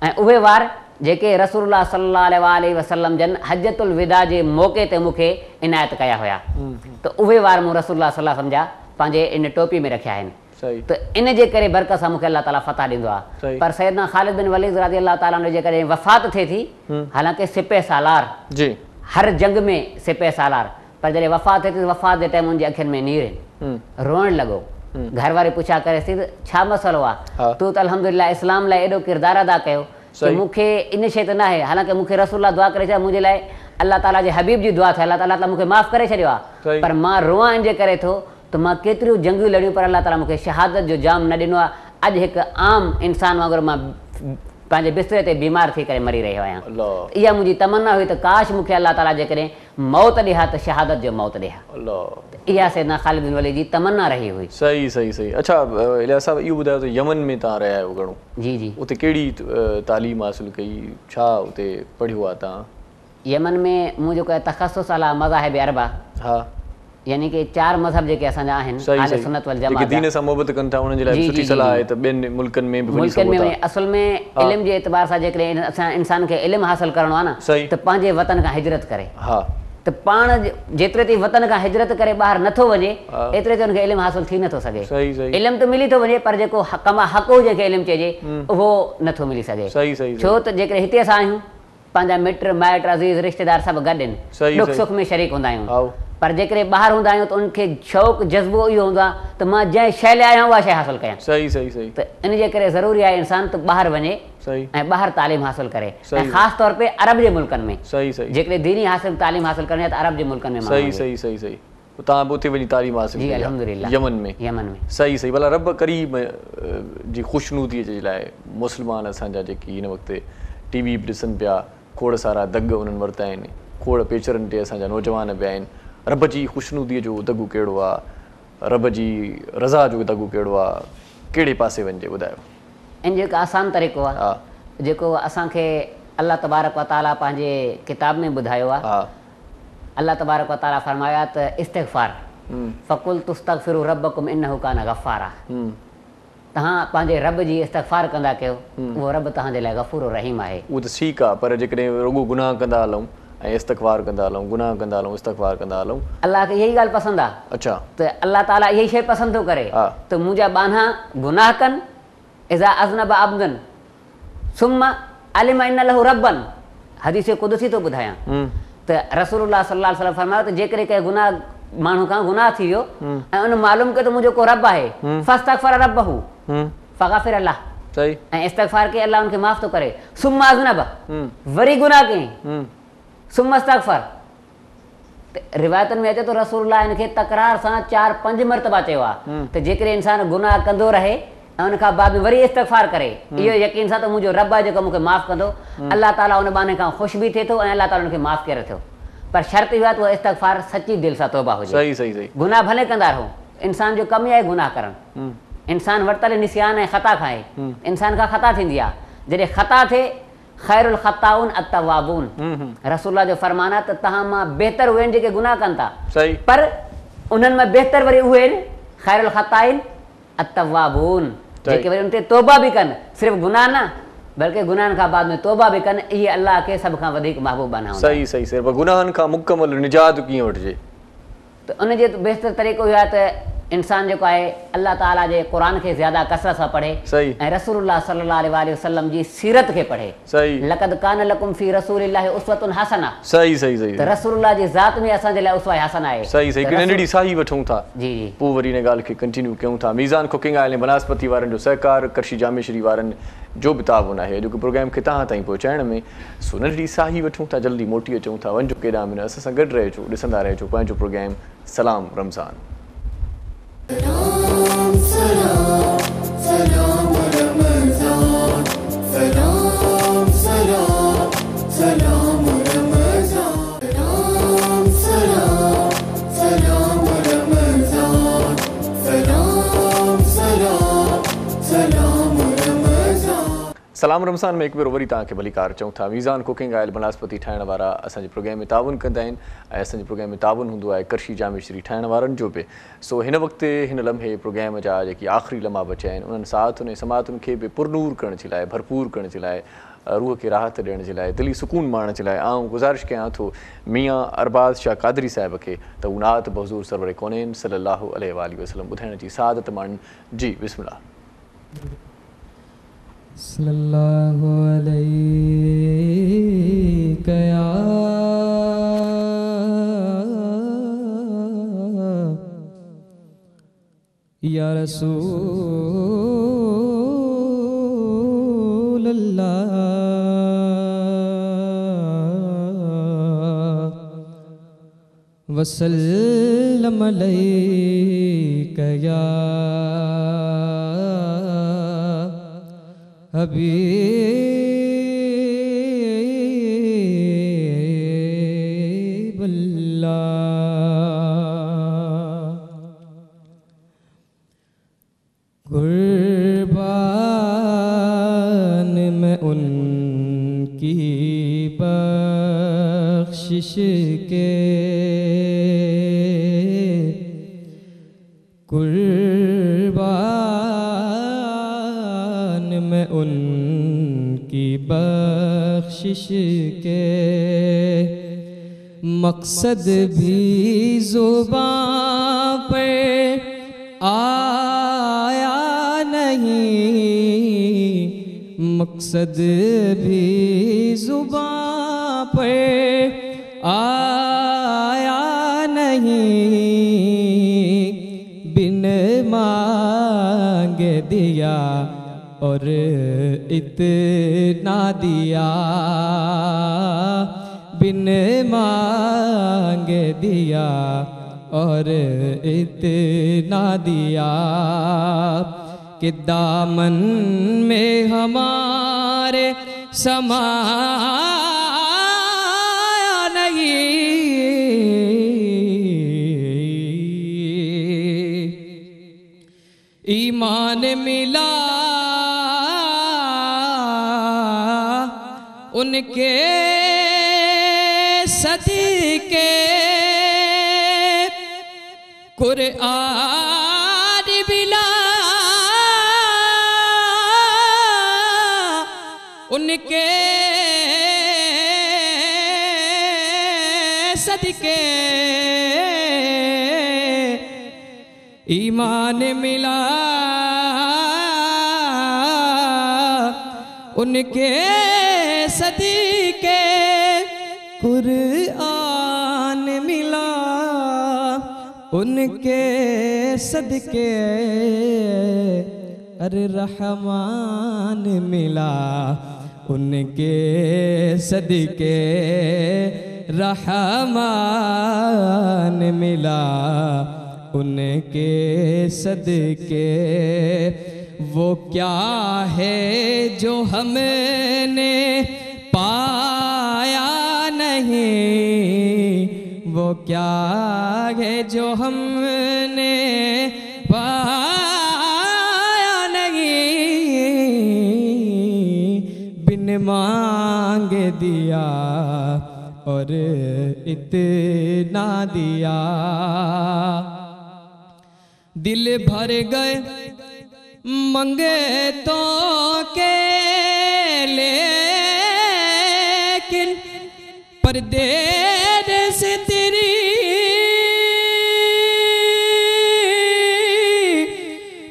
ऐं उहे वार जेके रसूलुल्लाह सल्लल्लाहु अलैहि वसल्लम जन हजतुल विदा जे मौक़े ते मूंखे इनायत कया हुया त उहे वार मूं रसूलुल्लाह सल्लल्लाहु अलैहि वसल्लम जा पंहिंजे इन टोपी में रखिया आहिनि त इन जे करे बरकत सां मूंखे अल्लाह ताला फतह ॾींदो आहे। पर सैयदना ख़ालिद बिन वलीद रज़ी अल्लाह ताला अन्हु जे कॾहिं वफ़ात थिए थी, हालांकि सिपह सालार हर जंग में सिपह सालार, पर जॾहिं वफ़ात थिए थी वफ़ात जे टाइम मुंहिंजी अखियुनि में नीर आहिनि, रोअण लॻो। घर वारे पुछा करे थी त छा मसइलो आहे, तूं त अल्हम्दुलिल्लाह इस्लाम लाइ एॾो किरदार अदा कयो कि मूंखे इन शइ त न आहे, हालांकि मूंखे रसूलुल्लाह दुआ करे छॾिया, मुंहिंजे लाइ अल्लाह ताला जे हबीब जी दुआ थिए, अल्लाह ताला मूंखे माफ़ करे छॾियो आहे, पर मां रोआं इन जे करे थो त मां केतिरियूं जंगियूं लड़ियूं पर अल्लाह ताला मूंखे शहादत जो जाम न ॾिनो आहे। अॼु हिकु आम इंसान वांगुरु मां पंहिंजे बिस्तरे ते बीमार थी करे मरी रहियो आहियां। इहा मुंहिंजी तमन्ना हुई त काश मूंखे अल्लाह ताला जेकॾहिं मौत ॾिया त शहादत जो मौत ॾिया। इहा सैयदना ख़ालिद बिन वलीद जी तमन्ना रही हुई। सही सही सही। अच्छा इलियास साहब इहो ॿुधायो त यमन में तव्हां रहिया आहियो घणो? जी जी। उते कहिड़ी तालीम हासिल कई, छा उते पढ़ियो आहे तव्हां? यमन में मूं जेको आहे तख़सुस अला मज़ाहिब अरबा, हा, यानी कि 4 मज़हब जेके असांजा आहिनि, अहले सुन्नत वल जमात, जेके दीन सां मोहबत कनि था, उन्हनि जे लाइ सुठी सलाह आहे त ॿियनि मुल्कनि में बि असल में इल्म जे एतबार सां जेकॾहिं असां इंसान खे इल्मु हासिल करणो आहे न त पंहिंजे वतन खां हिजरत करे, हा, त पाण जेतिरे ताईं वतन खां हिजरत करे ॿाहिरि नथो वञे एतिरे ते हुनखे इल्मु हासिल थी नथो सघे। इल्मु त मिली थो वञे पर जेको कमा हक़ जंहिंखे इल्मु चइजे उहो नथो मिली सघे। छो त जेकॾहिं हिते असां आहियूं, पंहिंजा मिट माइट अज़ीज़ रिश्तेदार सभु गॾु आहिनि, दुख सुख में शरीक हूंदा आहियूं, पर जेकॾहिं ॿाहिरि हूंदा आहियूं त उनखे शौक़ु जज़्बो इहो हूंदो आहे त मां जंहिं शइ लाइ आहियां उहा शइ हासिल कयां। सही सही सही। त इन जे करे ज़रूरी आहे इंसान त ॿाहिरि वञे ऐं ॿाहिरि तालीम हासिल करे, ऐं ख़ासि तौर ते अरब जे मुल्कनि में। सही सही। जेकॾहिं दीनी हासिल तालीम हासिल करणी आहे त अरब जे मुल्कनि में। सही सही सही सही। तव्हां बि उते वञी तालीम हासिल कई? अल्हम्दुलिल्लाह। यमन में? यमन में। सही सही। भला रब करीम जी ख़ुशनूदीअ जे लाइ मुस्लमान असांजा जेकी हिन वक़्तु टीवी बि ॾिसनि पिया, खोड़ सारा दग उन्हनि वरिता आहिनि, खोड़ पेचरनि ते असांजा नौजवान बि आहिनि, रब जी ख़ुशनूदीअ जो दगु कहिड़ो आहे, रब जी रज़ा जो दगु कहिड़ो आहे, कहिड़े पासे वञिजे ॿुधायो? इन जेको आसान तरीक़ो आहे, जेको असांखे अल्लाह तबारक व ताला पंहिंजे किताब में ॿुधायो आहे, अल्लाह तबारक व ताला फरमाया त इस्तिग़फ़ार फ़क़ुल तुस्तग़फ़िरू रब्बकुम इन्नहु कान गफ़्फ़ारा, तव्हां पंहिंजे रब जी इस्तिग़फ़ार कंदा कयो, उहो रब तव्हांजे लाइ गफ़ूर रहीम आहे। उहो त ठीकु आहे, पर जेकॾहिं रुॻो गुनाह कंदा हलूं ऐं इस्तिग़फ़ार कंदा हलूं, गुनाह कंदा हलूं, इस्तिग़फ़ार कंदा हलूं, अल्लाह खे इहा ई ॻाल्हि पसंदि आहे। अच्छा। त अल्लाह ताला इहा ई शइ पसंदि थो करे त मुंहिंजा बाना गुनाह कनि, इज़ा अज़नब अब्दन सुम्मा अलिमा इन्न लहू रब्बन, हदीस कुदसी थो ॿुधायां त रसूलुल्लाह सल्लल्लाहु अलैहि वसल्लम फरमायो त जेकॾहिं कंहिं गुनाह माण्हू खां गुनाह थी वियो ऐं उन मालूम कयो त मुंहिंजो को रब आहे, फस्तग़फ़र रब्बहू फ़ग़फ़िर लह, सही, ऐं इस्तिग़फ़ार कई अल्लाह उनखे माफ़ थो करे, सुम्मा अज़नब, वरी गुनाह कई, सुम्मा इस्तिग़फ़ार। रिवायतुनि में अचे थो रसूलुल्लाह हिनखे तकरार सां 4-5 मरतबा चयो आहे त जेकॾहिं इंसान गुनाह कंदो रहे ऐं उनखां बाद में वरी इस्तिग़फ़ार करे, इहो यकीन सां त मुंहिंजो रब आहे जेको मूंखे माफ़ कंदो, अल्लाह ताला उन बाने खां ख़ुशि बि थिए थो ऐं अल्लाह ताला उनखे माफ़ करे थो। पर शर्त इहा आहे त उहा इस्तिग़फ़ार सची दिलि सां तौबा हुजे। सही सही सही। गुनाह भले कंदा रहो, इंसान जो कमु ई आहे गुनाह करणु, इंसान वरितल निसियान ऐं ख़ता खाए, इंसान खां ख़ता थींदी आहे, जॾहिं ख़ता थिए ख़ैरुल ख़ताउन अत्तवाबून, रसूलुल्लाह जो फरमान आहे त तव्हां मां बहितर उहे आहिनि जेके गुनाह कनि था, सही, पर उन्हनि मां बहितर वरी उहे आहिनि ख़ैरुल ख़ताइन अत्तवाबून, जेके वरी उन ते तौबा बि कनि, सिर्फ़ु गुनाह न बल्कि गुनाहनि खां बाद में तौबा बि कनि, इहे अल्लाह खे सभ खां वधीक महबूब बना। सही सही सही। पर गुनाहनि खां मुकमल निजात कीअं वठिजे? त उन जो बहितर तरीक़ो इहो आहे त इंसान जेको आहे अल्लाह ताला जे क़ुरान खे ज़्यादा कसरत सां पढ़े, सही, ऐं रसूलुल्लाह सल्लल्लाहु अलैहि वसल्लम जी सीरत खे पढ़े, सही, लक़द कान लकुम फी रसूलिल्लाहि उस्वतुन हसना, सही सही सही। त रसूलुल्लाह जी ज़ात में असांजे लाइ उसवा हसना आहे। सही सही। नंढड़ी साही वठूं था, जी जी, पोइ वरी इन ॻाल्हि खे कंटिन्यू कयूं था। मीज़ान कुकिंग ऑयल ऐं बनास्पति वारनि जो सहकार, करशी जामेश्वरी वारनि जो बि ताउन आहे अॼोके प्रोग्राम खे तव्हां ताईं पहुचाइण में। सो नंढड़ी साही वठूं था, जल्दी मोटी अचूं था, वञो केॾांहुं बि न, असां सां गॾु रहिजो, ॾिसंदा रहिजो पंहिंजो प्रोग्राम सलाम रमज़ान। सलाम सलाम सलाम रमज़ान, सलाम सलाम सलाम रमज़ान, सलाम सलाम सलाम रमज़ान, सलाम सलाम सलाम रमज़ान। सलाम रमज़ान में हिकु भेरो वरी तव्हांखे भलीकार चऊं था। मीज़ान कुकिंग ऑयल बनास्पति ठाहिण वारा असांजे प्रोग्राम में ताउन कंदा आहिनि ऐं असांजे प्रोग्राम में ताउन हूंदो आहे करशी जामेश्वरी ठाहिण वारनि जो बि। सो हिन वक़्तु हिन लम्हे प्रोग्राम जा जेकी आख़िरी लम्हा बचिया आहिनि उन्हनि साथुनि ऐं समातुनि खे बि पुरनूर करण जे लाइ, भरपूर करण जे लाइ रूह खे राहत ॾियण जे लाइ, दिली सुकून माणण जे लाइ आउं गुज़ारिश कयां थो मियां अरबाज़ शाह क़ादरी साहिब खे त हू नात बहज़ूर सरवर कौनैन सल्लल्लाहु अलैहि वसल्लम ॿुधाइण जी सआदत माणनि। जी बिस्मिल्लाह। सल्लल्लाहु अलैहि या रसूल अल्लाह वसल्लम अलैका या हबीब अल्लाह। कुर्बान मैं उनकी बख्शिश के, कुर्बान मैं उनकी बख्शिश के, मकसद भी ज़ुबान पे आया नहीं, मकसद भी ज़ुबान पे आया नहीं, बिन मांगे दिया और इतना दिया, बिन मांगे दिया और इतना दिया, कि दामन में हमारे समाया नहीं। ईमान मिला उनके सदके, कुरआन मिला उनके सदके, ईमान मिला उनके सदके, कुरआन मिला उनके सदके, अरे रहमान मिला उनके सदके, रहमान मिला उनके सदके। वो क्या है जो हमने पाया नहीं, वो क्या है जो हमने पाया नहीं, बिन मांगे दिया और इतना दिया। दिल भर गए मंगतों के लेकिन पर्दे से तेरी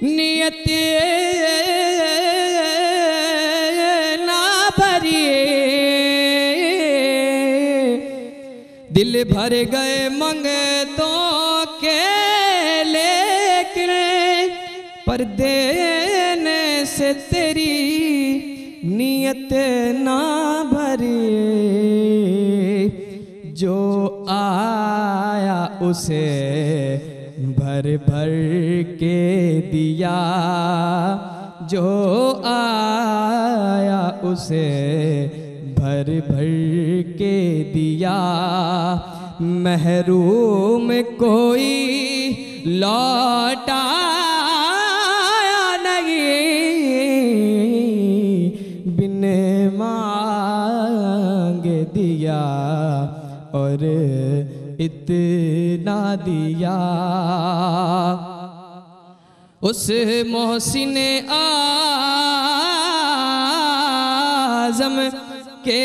नियत ना भरी। दिल भर गए मंगतों के लेकिन पर्दे से तेरी नियत ना भरी। जो आया उसे भर भर के दिया, जो आया उसे भर भर के दिया। महरूम कोई लौटा दिया और इतना दिया। उस मोहसिन आज़म के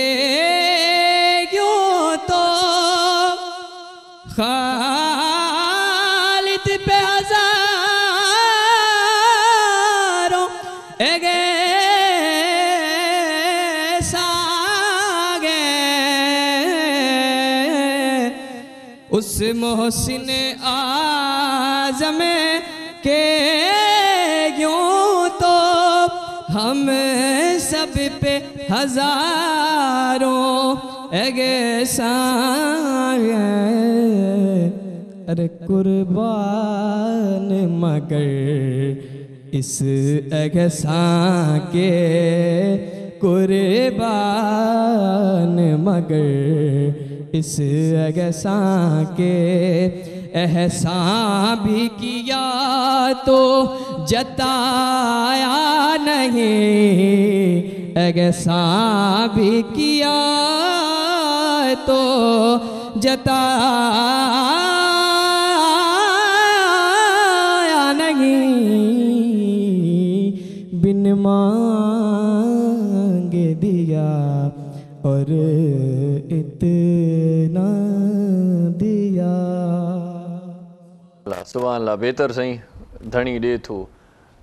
यूं तो खालिद पे हज़ारों उस मोहसिन आज़म के यूं तो हम सब पे हज़ारों एहसान अरे कुर्बान मगर इस एहसान के कुर्बान मगर इस एहसान के एहसान भी किया तो जताया नहीं एहसान भी किया तो जताया नहीं बिन मांगे दिया और इतना दिया। सुभान अल्लाह बेहतर सही धणी ॾे थो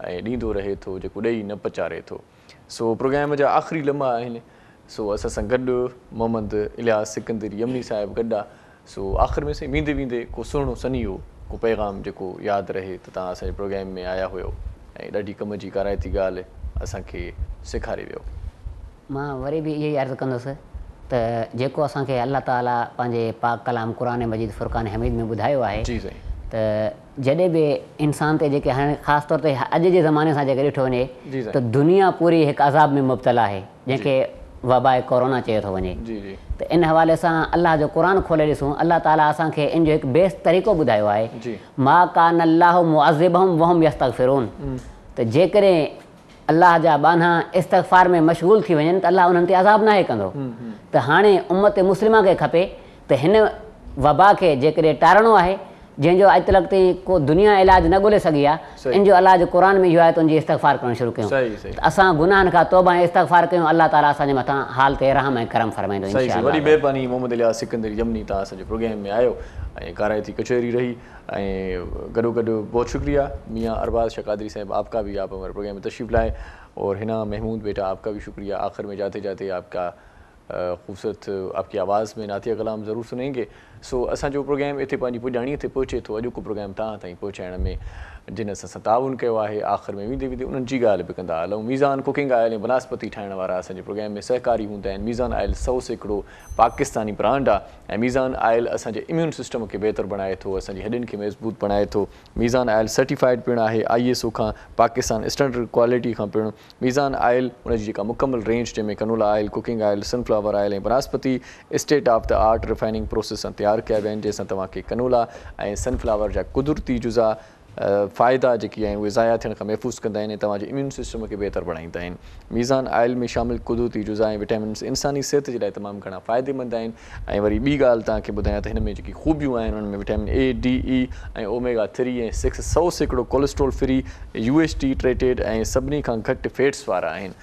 ऐं ॾींदो रहे थो जेको ॾेई न पचारे थो। सो प्रोग्राम जा आख़िरी लम्हा आहिनि। सो असां सां गॾु मोहम्मद इलियास सिकंदर यमनी साहिबु गॾु आहे। सो आख़िर में सही वेंदे वेंदे को सुहिणो सनियो को पैगाम जेको यादि रहे त तव्हां असांजे प्रोग्राम में आया हुयो ऐं ॾाढी कम जी काराइती ॻाल्हि असांखे सेखारे वियो। मां वरी बि इहो ई अर्ज़ु कंदुसि त जेको असांखे अल्लाह ताला पंहिंजे पाक कलाम क़ुरान मजीद फ़ुरक़ान हमीद में ॿुधायो आहे त जॾहिं बि इंसान ते जेके हाणे ख़ासि तौर ते अॼु जे ज़माने सां जेके ॾिठो वञे त दुनिया पूरी हिकु अज़ाब में मुब्तला आहे जंहिंखे वबाए कोरोना चयो थो वञे। त इन हवाले सां अल्लाह जो क़ुरान खोले ॾिसूं अल्लाह ताला असांखे इन जो हिकु बेस्ट तरीक़ो ॿुधायो आहे मा कान अल्लाहु मुअज़्ज़िबहुम वहुम यस्तग़फ़िरून त जेकॾहिं अल्लाह जा बाना इस्तग़फ़ार में मशगूल थी वञनि त अल्लाह उन्हनि ते अज़ाब नाहे कंदो। त हाणे उम्मत मुस्लिमा खे खपे त हिन वबा खे जेकॾहिं टारणो आहे जंहिंजो अॼु तक ताईं को दुनिया इलाज न ॻोल्हे सघी आहे इन जो इलाज क़ुरान में इहो आहे त उनजी इस्तग़फ़ार करणु शुरू कयूं। असां गुनाहनि खां तौबा ऐं इस्तग़फ़ार कयूं अल्लाह ताला असांजे मथां हाल ते रहम ऐं करम फरमाईंदो। वॾी महिरबानी मोहम्मद इलियास सिकंदर यमनी तव्हां असांजे प्रोग्राम में आयो ऐं काराइती कचहरी रही ऐं गॾो गॾु बहुत शुक्रिया मियाँ अरबाज़ शकादरी साहब आपका भी आप हमारे प्रोग्राम में तशरीफ़ लाए और हिना महमूद बेटा आपका भी शुक्रिया। आखिर में जाते जाते आपका खूबसूरत आपकी आवाज़ में नातिया कलाम ज़रूर सुनेंगे। सो असांजो प्रोग्राम इते पंहिंजी पुॼाणीअ ते पहुचे थो। अॼोको प्रोग्राम तव्हां ताईं पहुचाइण में जिन असां ताउन कयो आहे आख़िर में वेंदे वेंदे उन्हनि जी ॻाल्हि बि कंदा हलूं। मीज़ान कुकिंग आयल ऐं बनस्पति ठाहिण वारा असांजे प्रोग्राम में सहकारी हूंदा आहिनि। मीज़ान आयल 100% पाकिस्तानी ब्रांड आहे ऐं मीज़ान आयल असांजे इम्यून सिस्टम खे बहितर बणाए थो, असांजी हॾियुनि खे मज़बूत बणाए थो। मीज़ान आयल सर्टिफाइड पिणु आहे ISO खां, पाकिस्तान स्टैंडर्ड क्वालिटी खां पिणु। मीज़ान आयल उनजी जेका मुकमल रेंज जंहिंमें canola oil, cooking oil, sunflower oil ऐं बनस्पति state of the art refining process सां तयारु कया विया आहिनि जंहिंसां तव्हांखे कनोला ऐं सनफ्लावर जा कुदरती जुज़ा फ़ाइदा जेके आहिनि उहे ज़ाया थियण खां महफ़ूज़ कंदा आहिनि ऐं तव्हांजे इम्यून सिस्टम खे बहितर बणाईंदा आहिनि। मीज़ान आयल में शामिल कुदरती जुज़ा ऐं विटामिन्स इंसानी सिहत जे लाइ तमामु घणा फ़ाइदेमंद आहिनि। ऐं वरी ॿी ॻाल्हि तव्हांखे ॿुधायां त हिन में जेकी ख़ूबियूं आहिनि उन्हनि में विटामिन A, D, E ऐं ओमेगा 3 ऐं 6 100% कोलेस्ट्रोल फ्री UHT ट्रेटेड ऐं सभिनी खां घटि फैट्स वारा आहिनि।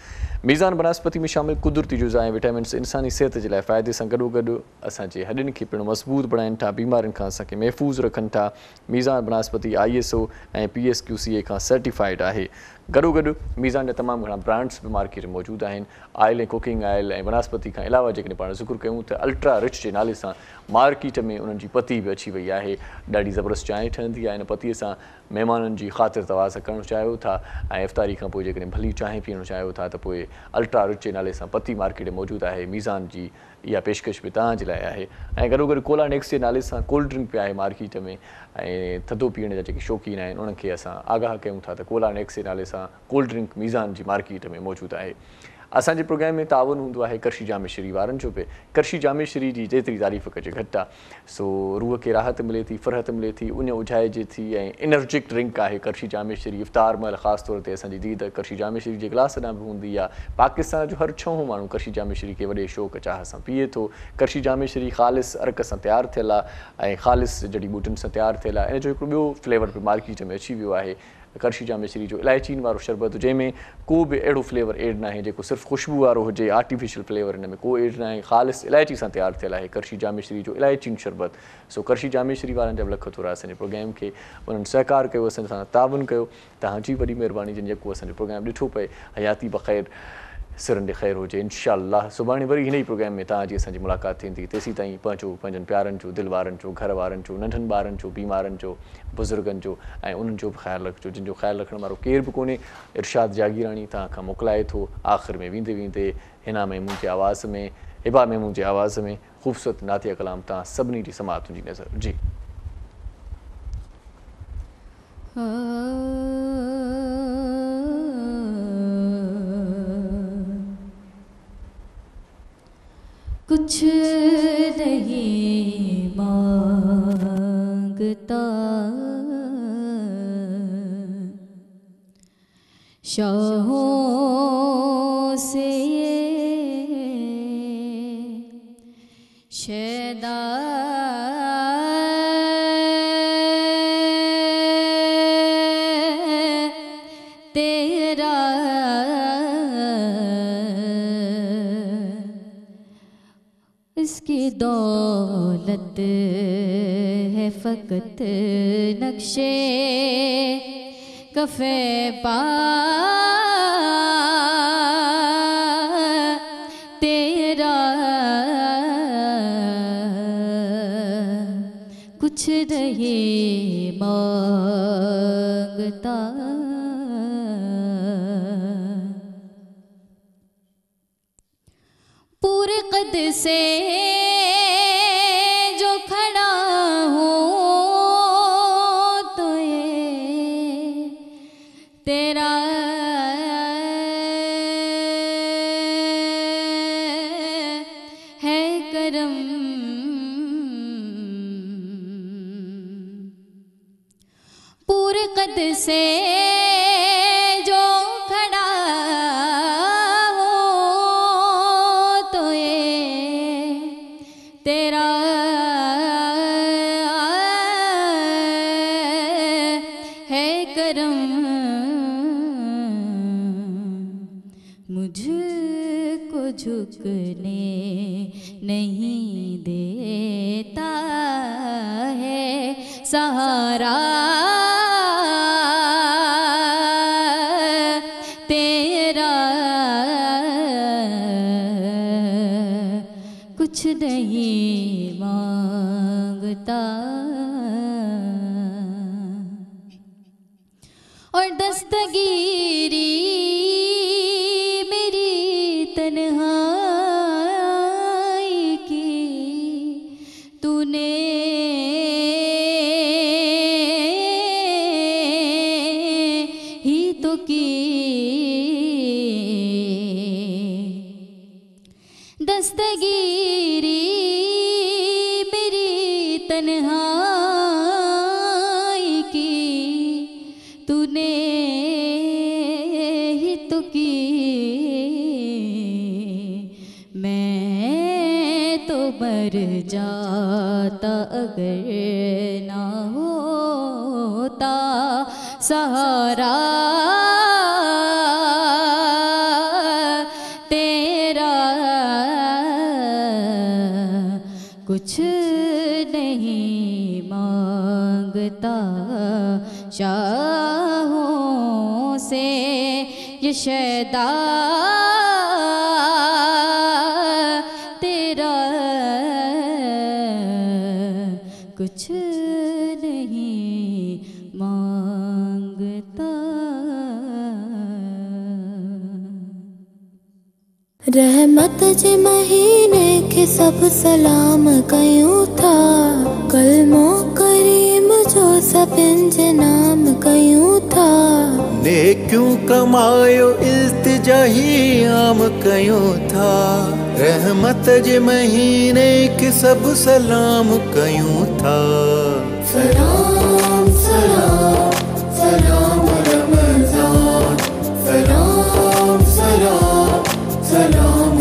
मीज़ान बनस्पति में शामिल कुदरती जुज़ा ऐं विटामिन्स इंसानी सिहत जे लाइ फ़ाइदे सां गॾोगॾु असांजे हॾियुनि खे पिणु मज़बूत बणाइनि था, बीमारियुनि खां असांखे महफ़ूज़ रखनि था। मीज़ान बनस्पति ISO ऐं PSQCA खां सर्टिफाइड आहे। गॾोगॾु मीज़ान जा तमामु घणा ब्रांड्स बि मार्केट में मौजूदु आहिनि। आयल ऐं कुकिंग आयल ऐं बनस्पति खां अलावा जेकॾहिं पाण ज़िक्र कयूं त अल्ट्रा रिच जे नाले सां मार्केट में उन्हनि जी पती बि अची वई आहे। ॾाढी ज़बरदस्त चांहि ठहंदी आहे। इन पतीअ सां महिमाननि जी ख़ातिर तव्हां सां करणु चाहियो था ऐं इफ़्तारी खां पोइ जेकॾहिं भली चांहि पीअणु चाहियो था त पोइ अल्ट्रा रिच जे नाले सां पती मार्केट में मौजूदु आहे। मीज़ान जी इहा पेशकश बि तव्हांजे लाइ आहे। ऐं गॾोगॾु कोला नेक्स जे नाले सां कोल्ड ड्रिंक बि आहे मार्केट में ऐं थधो पीअण जा जेके शौक़ीन आहिनि उन्हनि खे असां आगाह कयूं था त कोला नेक्स जे नाले सां कोल्ड ड्रिंक मीज़ान जी मार्केट में मौजूदु आहे। असांजे प्रोग्राम में ताउन हूंदो आहे करशी जामे श्री वारनि जो बि। करशी जामे श्री जी जेतिरी तारीफ़ कजे घटि आहे। सो रूह खे राहत मिले थी, फ़रहत मिले थी, उन उजाइजे थी ऐं एनर्जिक ड्रिंक आहे करशी जामे श्री। इफ़्तार महिल ख़ासि तौर ते असांजी दीद करशी जामे श्री जे गिलास ॾांहुं बि हूंदी आहे। पाकिस्तान जो हर छहों माण्हू करशी जामे श्री खे वॾे शौक़ चाह सां पीए थो। करशी जामे श्री ख़ालिस अर्क सां तयारु थियल आहे ऐं ख़ालिस जड़ी बूटियुनि सां तयारु थियल आहे। इन जो हिकिड़ो ॿियो फ्लेवर बि मार्केट में अची वियो आहे करशी जामे श्री जो इलायचीन वारो शरबत जंहिंमें को बि अहिड़ो फ्लेवर एड न आहे जेको सिर्फ़ु ख़ुशबू वारो हुजे, आर्टिफिशियल फ्लेवर हिन में को एड न आहे, ख़ालिस इलायची सां तयारु थियल आहे करशी जामे श्री जो इलायचीन शरबत। सो करशी जामे श्री वारनि जा बि लख थोरा असांजे प्रोग्राम खे उन्हनि सहकार कयो, असां सां तावन कयो। तव्हांजी वॾी महिरबानी जिन जेको असांजो प्रोग्राम ॾिठो पए। हयाती बख़ैर, सिरनि ॾे ख़ैरु हुजे। इंशाअल्लाह सुभाणे वरी हिन ई प्रोग्राम में तव्हांजी असांजी मुलाक़ात थींदी। तेसीं ताईं पंहिंजो, पंहिंजनि प्यारनि जो, दिलि वारनि जो, घर वारनि जो, नंढनि ॿारनि जो, बीमारनि जो, बुज़ुर्गनि जो ऐं उन्हनि जो बि ख़्यालु रखिजो जिन जो ख़्यालु रखण वारो केर बि कोन्हे। इरशाद जागीराणी तव्हां खां मोकिलाए थो आख़िर में वेंदे वेंदे हिना महमूद जे आवाज़ में, हिबा महमूद जे आवाज़ में ख़ूबसूरत नातिया कलाम तव्हां सभिनी जी समाअत जी नज़र। जी कुछ नहीं मांगता शाहों से शैदा तेरा इसकी दौलत है फ़कत नक्शे कफ़े पा तेरा कुछ नहीं मांगता पूरे कद से जो खड़ा हो तो ये तेरा है करम। पूरे कद से जो खड़ा हो तो ये तेरा है करम। मुझको झुकने नहीं देता है सहारा तेरा कुछ नहीं मांगता और दस्तगीरी मेरी तन्हाई की तूने ही तो की। दस्तगीरी मेरी तन्हाई की तूने ही तो की। मैं तो मर जाता अगर ना होता सहारा तेरा कुछ नहीं मांगता शाहों से ये शैदा तेरा कुछ नहीं मांगता। रहमत जे महीने के सब सलाम कयूं था कलमो करीम जो सभिन जे नाम कयूं था। नेक्यूं कमायो इल्तिजाही आम कयूं था रहमत जे महीने के सब सलाम कयूं था। सलाम सलाम सलाम रमज़ान सलाम सलाम सलाम